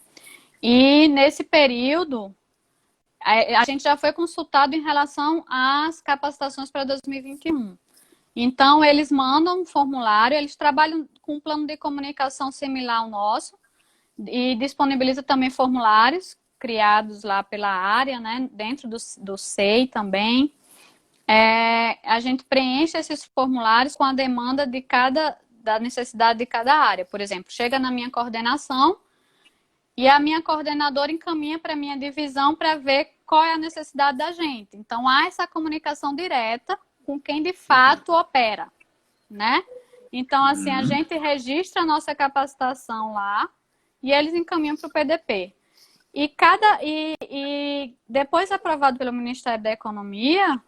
Speaker 2: E nesse período, a gente já foi consultado em relação às capacitações para 2021. Então, eles mandam um formulário, eles trabalham com um plano de comunicação similar ao nosso e disponibiliza também formulários criados lá pela área, né? Dentro do SEI também. A gente preenche esses formulários com a demanda da necessidade de cada área. Por exemplo, chega na minha coordenação e a minha coordenadora encaminha para a minha divisão para ver qual é a necessidade da gente. Então, há essa comunicação direta com quem de fato opera, né? Então, assim, a gente registra a nossa capacitação lá e eles encaminham para o PDP. E depois aprovado pelo Ministério da Economia,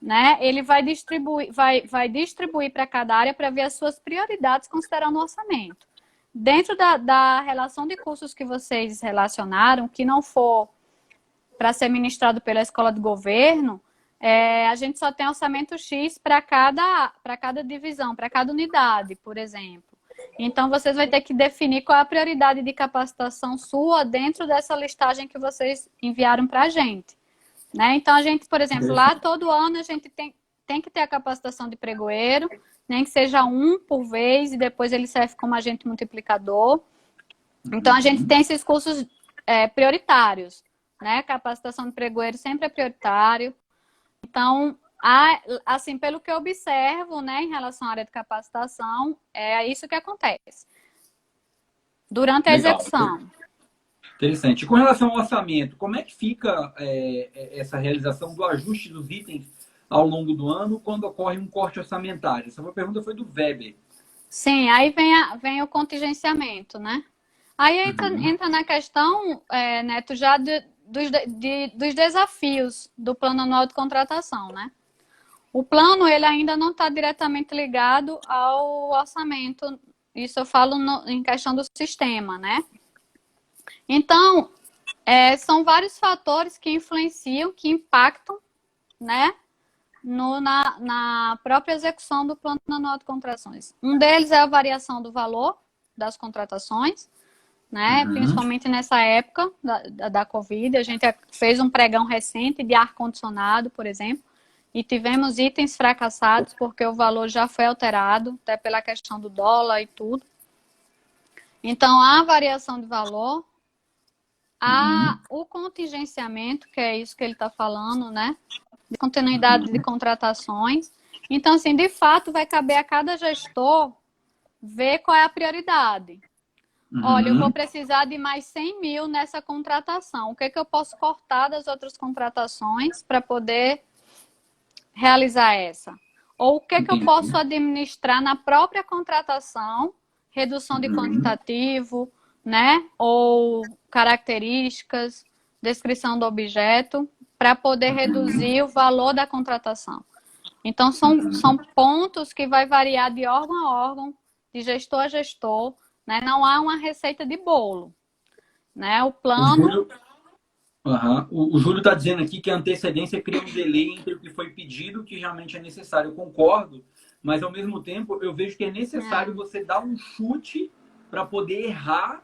Speaker 2: né, ele vai distribuir para cada área para ver as suas prioridades considerando o orçamento. Dentro da relação de cursos que vocês relacionaram, que não for para ser ministrado pela escola de governo, a gente só tem orçamento X para cada divisão, para cada unidade, por exemplo. Então, vocês vão ter que definir qual é a prioridade de capacitação sua dentro dessa listagem que vocês enviaram para a gente. Né? Então, a gente, por exemplo, lá todo ano a gente tem que ter a capacitação de pregoeiro, nem que seja um por vez, e depois ele serve como agente multiplicador. Então, a gente tem esses cursos prioritários. Né? Capacitação de pregoeiro sempre é prioritário. Então, assim, pelo que eu observo, né, em relação à área de capacitação, é isso que acontece durante a execução.
Speaker 1: Interessante. E com relação ao orçamento, como é que fica essa realização do ajuste dos itens ao longo do ano quando ocorre um corte orçamentário? Essa pergunta foi do Weber.
Speaker 2: Sim, aí vem o contingenciamento, né? Aí entra na questão, Neto, já dos desafios do plano anual de contratação, né? O plano, ele ainda não está diretamente ligado ao orçamento, isso eu falo em questão do sistema, né? Então, são vários fatores que influenciam, que impactam, né, na própria execução do plano anual de contratações. Um deles é a variação do valor das contratações, né? Principalmente nessa época da Covid. A gente fez um pregão recente de ar-condicionado, por exemplo, e tivemos itens fracassados porque o valor já foi alterado, até pela questão do dólar e tudo. Então, há variação de valor, há o contingenciamento, que é isso que ele está falando, né? De continuidade de contratações. Então, assim, de fato, vai caber a cada gestor ver qual é a prioridade. Olha, eu vou precisar de mais 100 mil nessa contratação. O que é que eu posso cortar das outras contratações para poder realizar essa? Ou o que é que eu posso administrar na própria contratação, redução de quantitativo, né? Ou características, descrição do objeto, para poder reduzir o valor da contratação. Então, são pontos que vai variar de órgão a órgão, de gestor a gestor, né? Não há uma receita de bolo, né? O plano...
Speaker 1: O Júlio está dizendo aqui que a antecedência cria um delay entre o que foi pedido e o que realmente é necessário. Eu concordo, mas ao mesmo tempo eu vejo que é necessário você dar um chute para poder errar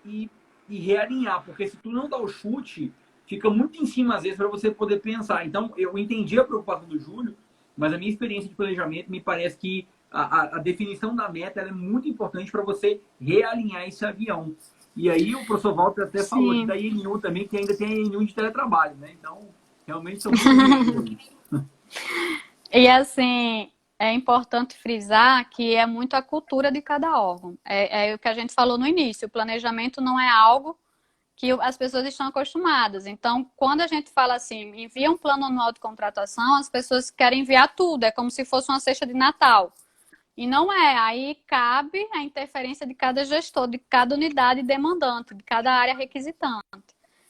Speaker 1: e realinhar, porque se tu não dá o chute, fica muito em cima às vezes para você poder pensar. Então, eu entendi a preocupação do Júlio, mas a minha experiência de planejamento me parece que a definição da meta é muito importante para você realinhar esse avião. E aí o professor Walter até falou da INU também, que ainda tem a INU de teletrabalho, né? Então, realmente são muito
Speaker 2: E assim, é importante frisar que é muito a cultura de cada órgão. É o que a gente falou no início, o planejamento não é algo que as pessoas estão acostumadas. Então, quando a gente fala assim, envia um plano anual de contratação, as pessoas querem enviar tudo, é como se fosse uma cesta de Natal. E não é, aí cabe a interferência de cada gestor, de cada unidade demandante, de cada área requisitante.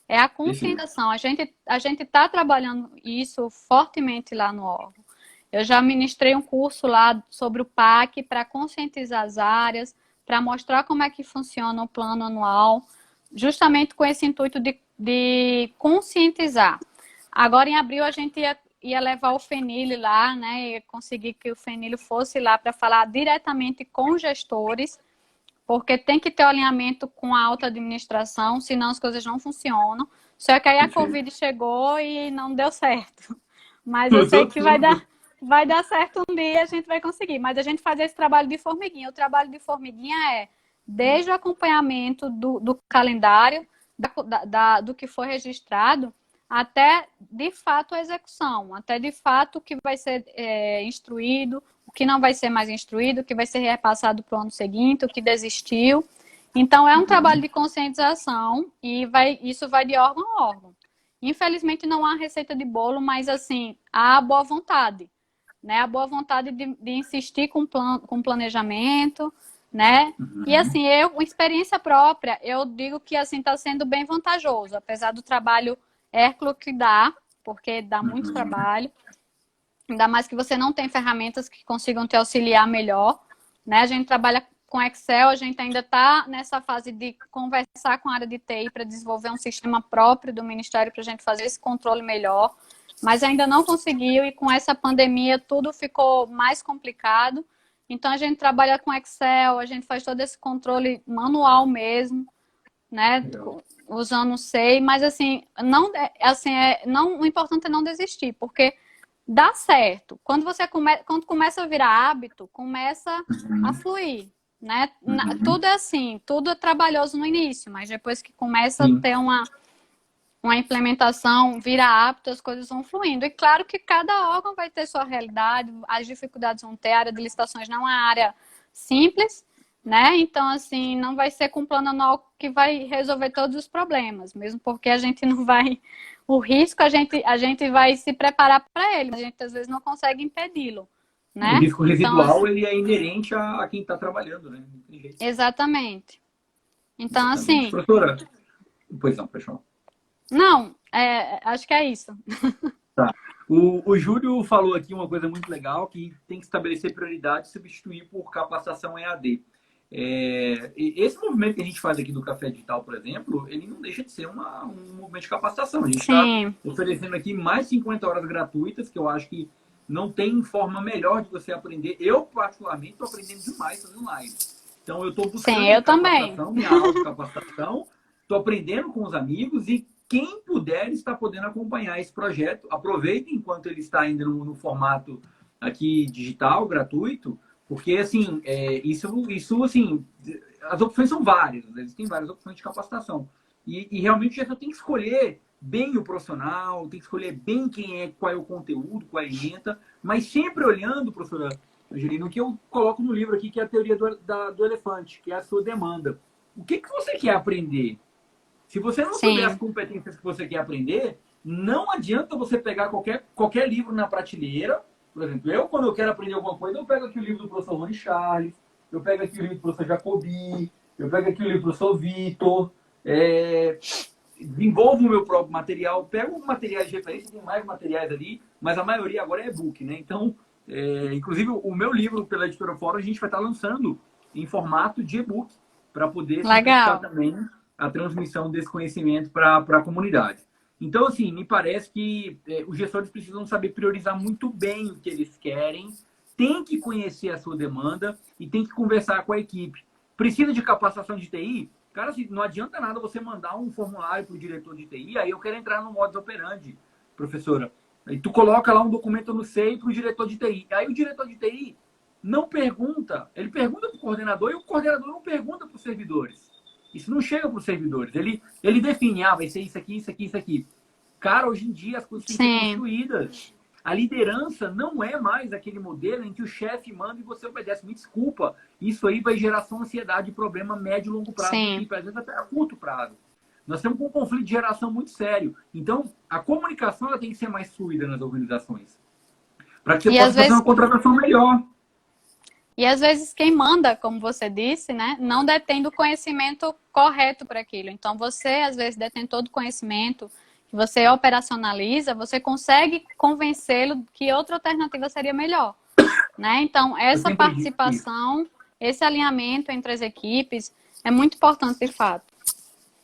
Speaker 2: É a conscientização. A gente está trabalhando isso fortemente lá no órgão. Eu já ministrei um curso lá sobre o PAC para conscientizar as áreas, para mostrar como é que funciona o plano anual, justamente com esse intuito de conscientizar. Agora, em abril, a gente ia levar o FENIL lá, né? E conseguir que o FENIL fosse lá para falar diretamente com os gestores, porque tem que ter o alinhamento com a alta administração, senão as coisas não funcionam. Só que aí a Covid chegou e não deu certo. Mas eu sei que vai dar certo um dia, a gente vai conseguir. Mas a gente faz esse trabalho de formiguinha. O trabalho de formiguinha é desde o acompanhamento do calendário, do que foi registrado, até, de fato, a execução, até, de fato, o que vai ser instruído, o que não vai ser mais instruído, o que vai ser repassado para o ano seguinte, o que desistiu. Então, é um trabalho de conscientização e isso vai de órgão a órgão. Infelizmente, não há receita de bolo, mas, assim, há a boa vontade, né? A boa vontade de insistir com planejamento, né? E, assim, com experiência própria, eu digo que, assim, está sendo bem vantajoso, apesar do trabalho hércules que dá, porque dá muito trabalho, ainda mais que você não tem ferramentas que consigam te auxiliar melhor, né? A gente trabalha com Excel, a gente ainda está nessa fase de conversar com a área de TI para desenvolver um sistema próprio do Ministério para a gente fazer esse controle melhor, mas ainda não conseguiu e com essa pandemia tudo ficou mais complicado. Então, a gente trabalha com Excel, a gente faz todo esse controle manual mesmo, né?
Speaker 1: Legal.
Speaker 2: Usando o SEI, mas assim, o importante é não desistir, porque dá certo. Quando quando começa a virar hábito, começa a fluir, né? Tudo é assim, tudo é trabalhoso no início, mas depois que começa a
Speaker 1: Sim.
Speaker 2: ter uma implementação, vira hábito, as coisas vão fluindo. E claro que cada órgão vai ter sua realidade, as dificuldades vão ter, a área de licitações não é uma área simples, né? Então, assim, não vai ser com plano anual que vai resolver todos os problemas, mesmo porque a gente não vai... O risco, a gente vai se preparar para ele, mas a gente às vezes não consegue impedi-lo, né?
Speaker 1: O risco residual,
Speaker 2: então, assim,
Speaker 1: ele é inerente a quem está trabalhando, né? Não tem jeito.
Speaker 2: exatamente. Então,
Speaker 1: Exatamente.
Speaker 2: assim...
Speaker 1: Professora, pois não, pessoal.
Speaker 2: Não, acho que é isso.
Speaker 1: Tá. O Júlio falou aqui uma coisa muito legal, que tem que estabelecer prioridade e substituir por capacitação EAD. Esse movimento que a gente faz aqui do Café Digital, por exemplo, ele não deixa de ser um movimento de capacitação. A gente está oferecendo aqui mais 50 horas gratuitas, que eu acho que não tem forma melhor de você aprender. Eu, particularmente, estou aprendendo demais fazendo live. Então, eu estou buscando
Speaker 2: eu capacitação,
Speaker 1: minha autocapacitação, estou aprendendo com os amigos e quem puder está podendo acompanhar esse projeto. Aproveitem enquanto ele está ainda no formato aqui digital, gratuito, porque, assim, isso assim, as opções são várias, existem várias opções de capacitação. E realmente o gestor tem que escolher bem o profissional, tem que escolher bem qual é o conteúdo, qual é a ementa, mas sempre olhando, professora Angelina, o que eu coloco no livro aqui, que é a teoria do elefante, que é a sua demanda. O que você quer aprender? Se você não souber as competências que você quer aprender, não adianta você pegar qualquer livro na prateleira. Por exemplo, quando eu quero aprender alguma coisa, eu pego aqui o livro do professor Rony Charles, eu pego aqui o livro do professor Jacobi, eu pego aqui o livro do professor Vitor, desenvolvo o meu próprio material, pego materiais de referência, tem mais materiais ali, mas a maioria agora é e-book, né? Então, inclusive, o meu livro pela Editora Fórum, a gente vai estar lançando em formato de e-book, para poder simplificar também a transmissão desse conhecimento para a comunidade. Então, assim, me parece que os gestores precisam saber priorizar muito bem o que eles querem, tem que conhecer a sua demanda e tem que conversar com a equipe. Precisa de capacitação de TI? Cara, assim, não adianta nada você mandar um formulário para o diretor de TI, aí eu quero entrar no modus operandi, professora. Aí tu coloca lá um documento no SEI para o diretor de TI. Aí o diretor de TI não pergunta, ele pergunta para o coordenador e o coordenador não pergunta para os servidores. Isso não chega para os servidores. Ele define, vai ser isso aqui, isso aqui, isso aqui. Cara, hoje em dia as coisas têm que ser construídas. A liderança não é mais aquele modelo em que o chefe manda e você obedece. Me desculpa, isso aí vai gerar só ansiedade e problema médio e longo prazo. E, às vezes até a curto prazo. Nós temos um conflito de geração muito sério. Então, a comunicação ela tem que ser mais fluida nas organizações. Para que você possa fazer uma contratação melhor.
Speaker 2: E às vezes quem manda, como você disse, né, não detém do conhecimento correto para aquilo. Então você, às vezes, detém todo o conhecimento que você operacionaliza, você consegue convencê-lo que outra alternativa seria melhor. Né? Então, essa participação, esse alinhamento entre as equipes é muito importante, de fato.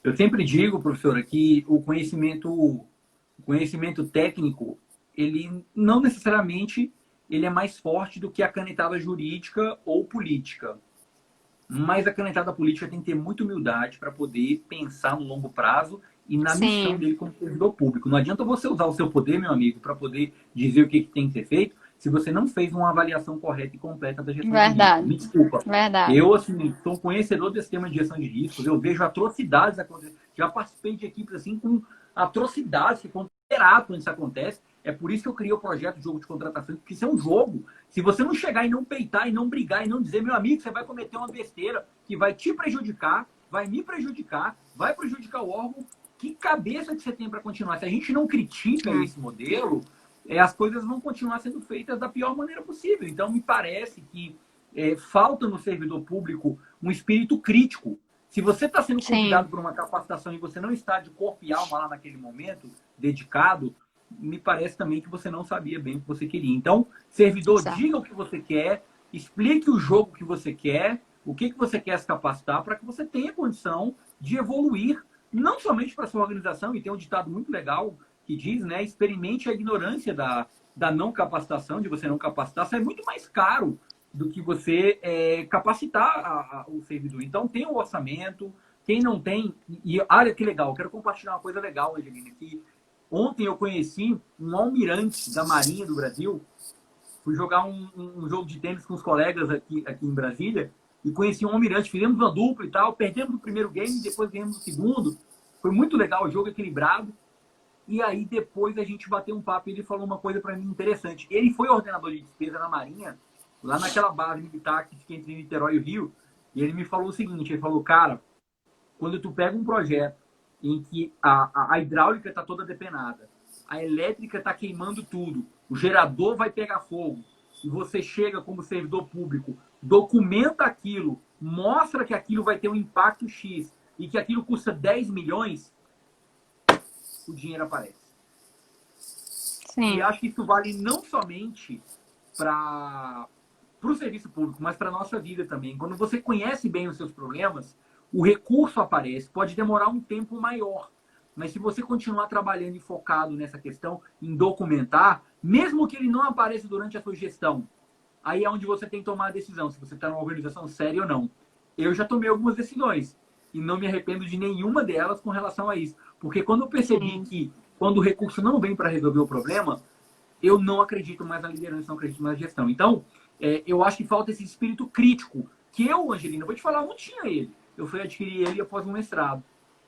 Speaker 1: Eu sempre digo, professora, que o conhecimento técnico, ele não necessariamente ele é mais forte do que a canetada jurídica ou política. Mas a canetada política tem que ter muita humildade para poder pensar no longo prazo e na missão dele como servidor público. Não adianta você usar o seu poder, meu amigo, para poder dizer o que tem que ser feito, se você não fez uma avaliação correta e completa da gestão de risco. Me desculpa. Eu, assim, sou conhecedor desse tema de gestão de riscos, eu vejo atrocidades acontecendo. Já participei de equipes, assim, com atrocidades que acontecem quando isso acontece. É por isso que eu criei o projeto de jogo de contratação, porque isso é um jogo. Se você não chegar e não peitar, e não brigar, e não dizer, meu amigo, você vai cometer uma besteira que vai te prejudicar, vai me prejudicar, vai prejudicar o órgão, que cabeça que você tem para continuar? Se a gente não critica esse modelo, as coisas vão continuar sendo feitas da pior maneira possível. Então, me parece que falta no servidor público um espírito crítico. Se você está sendo convidado por uma capacitação e você não está de corpo e alma lá naquele momento, dedicado, me parece também que você não sabia bem o que você queria. Então, servidor, diga o que você quer, explique o jogo que você quer, O que você quer se capacitar para que você tenha condição de evoluir, não somente para a sua organização, e tem um ditado muito legal que diz, né, experimente a ignorância da não capacitação, de você não capacitar, sai muito mais caro do que você capacitar o servidor. Então, tem o orçamento, quem não tem... E olha que legal, eu quero compartilhar uma coisa legal, Angelina, que ontem eu conheci um almirante da Marinha do Brasil. Fui jogar um jogo de tênis com os colegas aqui em Brasília e conheci um almirante. Fizemos uma dupla e tal. Perdemos o primeiro game, depois ganhamos o segundo. Foi muito legal, o jogo equilibrado. E aí depois a gente bateu um papo e ele falou uma coisa para mim interessante. Ele foi ordenador de despesa na Marinha, lá naquela base militar que fica entre Niterói e o Rio. E ele me falou o seguinte, ele falou, cara, quando tu pega um projeto em que a hidráulica está toda depenada, a elétrica está queimando tudo, o gerador vai pegar fogo, e você chega como servidor público, documenta aquilo, mostra que aquilo vai ter um impacto X e que aquilo custa 10 milhões, o dinheiro aparece.
Speaker 2: Sim.
Speaker 1: E acho que isso vale não somente para o serviço público, mas para a nossa vida também. Quando você conhece bem os seus problemas, o recurso aparece. Pode demorar um tempo maior, mas se você continuar trabalhando e focado nessa questão, em documentar, mesmo que ele não apareça durante a sua gestão, aí é onde você tem que tomar a decisão, se você está numa organização séria ou não. Eu já tomei algumas decisões e não me arrependo de nenhuma delas com relação a isso. Porque quando eu percebi que quando o recurso não vem para resolver o problema, eu não acredito mais na liderança, não acredito mais na gestão. Então, eu acho que falta esse espírito crítico, que eu, Angelina, vou te falar, não tinha ele. Eu fui adquirir ele após um mestrado,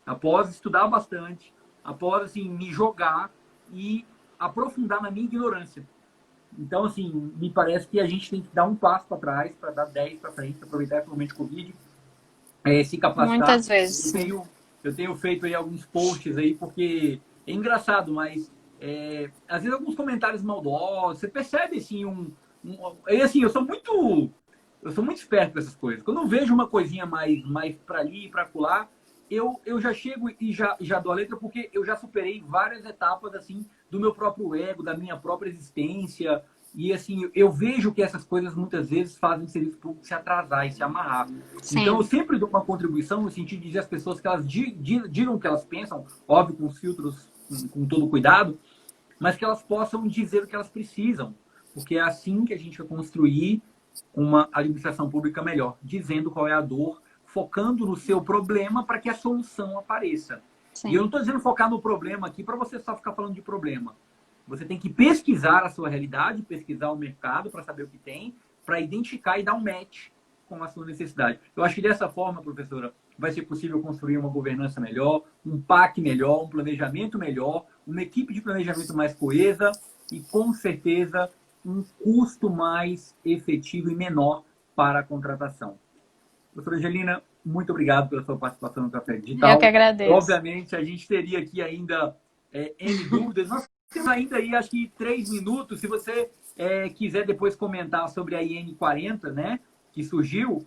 Speaker 1: após estudar bastante, após, assim, me jogar e aprofundar na minha ignorância. Então, assim, me parece que a gente tem que dar um passo para trás, para dar 10 para frente, aproveitar esse momento de Covid, se capacitar.
Speaker 2: Muitas vezes.
Speaker 1: Eu tenho feito aí alguns posts aí, porque é engraçado, mas às vezes alguns comentários maldosos, você percebe, assim, assim, eu sou muito esperto com essas coisas. Quando eu vejo uma coisinha mais para ali e para acolá, eu já chego e já dou a letra, porque eu já superei várias etapas, assim, do meu próprio ego, da minha própria existência. E, assim, eu vejo que essas coisas muitas vezes fazem o serviço público se atrasar e se amarrar. Sim. Então, eu sempre dou uma contribuição no sentido de dizer às pessoas que elas digam o que elas pensam, óbvio, com os filtros, com todo cuidado, mas que elas possam dizer o que elas precisam. Porque é assim que a gente vai construir uma administração pública melhor, dizendo qual é a dor, focando no seu problema para que a solução apareça. Sim. E eu não estou dizendo focar no problema aqui para você só ficar falando de problema. Você tem que pesquisar a sua realidade, pesquisar o mercado para saber o que tem, para identificar e dar um match com a sua necessidade. Eu acho que dessa forma, professora, vai ser possível construir uma governança melhor, um PAC melhor, um planejamento melhor, uma equipe de planejamento mais coesa e, com certeza, um custo mais efetivo e menor para a contratação. Professora Angelina, muito obrigado pela sua participação no Café Digital.
Speaker 2: Eu que agradeço.
Speaker 1: Obviamente, a gente teria aqui ainda N dúvidas. Nós temos ainda aí, acho que 3 minutos. Se você quiser depois comentar sobre a IN40, né, que surgiu,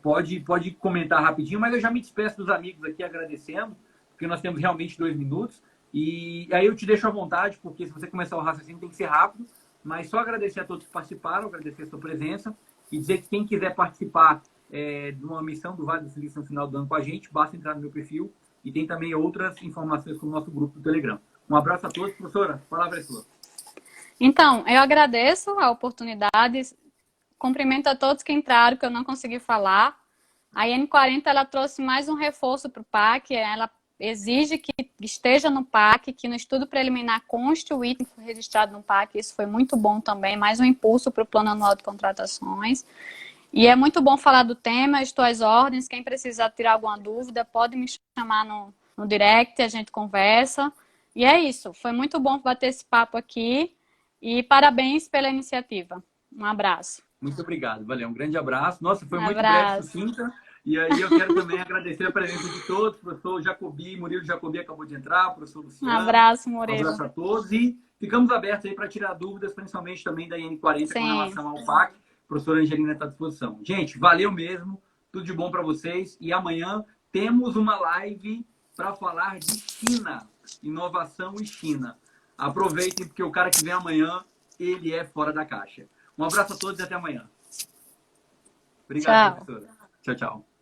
Speaker 1: pode comentar rapidinho, mas eu já me despeço dos amigos aqui agradecendo, porque nós temos realmente 2 minutos. E aí eu te deixo à vontade, porque se você começar o raciocínio tem que ser rápido, mas só agradecer a todos que participaram, agradecer a sua presença e dizer que quem quiser participar de uma missão do Vale do Silício no final do ano com a gente, basta entrar no meu perfil e tem também outras informações com o nosso grupo do Telegram. Um abraço a todos. Professora, a palavra é sua.
Speaker 2: Então, eu agradeço a oportunidade, cumprimento a todos que entraram, que eu não consegui falar. A IN40, ela trouxe mais um reforço para o PAC, ela exige que esteja no PAC, que no estudo preliminar conste o item registrado no PAC, isso foi muito bom também, mais um impulso para o Plano Anual de Contratações. E é muito bom falar do tema, estou às ordens, quem precisar tirar alguma dúvida, pode me chamar no direct, a gente conversa. E é isso, foi muito bom bater esse papo aqui e parabéns pela iniciativa. Um abraço.
Speaker 1: Muito obrigado, valeu, um grande abraço. Nossa, foi muito breve, sucinta. E aí eu quero também agradecer a presença de todos, professor Jacobi, Murilo Jacobi acabou de entrar, professor Luciano.
Speaker 2: Um abraço, Murilo.
Speaker 1: Um abraço a todos e ficamos abertos aí para tirar dúvidas, principalmente também da IN40 com relação ao PAC. A professora Angelina está à disposição. Gente, valeu mesmo, tudo de bom para vocês e amanhã temos uma live para falar de China, inovação e China. Aproveitem porque o cara que vem amanhã, ele é fora da caixa. Um abraço a todos e até amanhã. Obrigado,
Speaker 2: Tchau.
Speaker 1: professora. Tchau, tchau.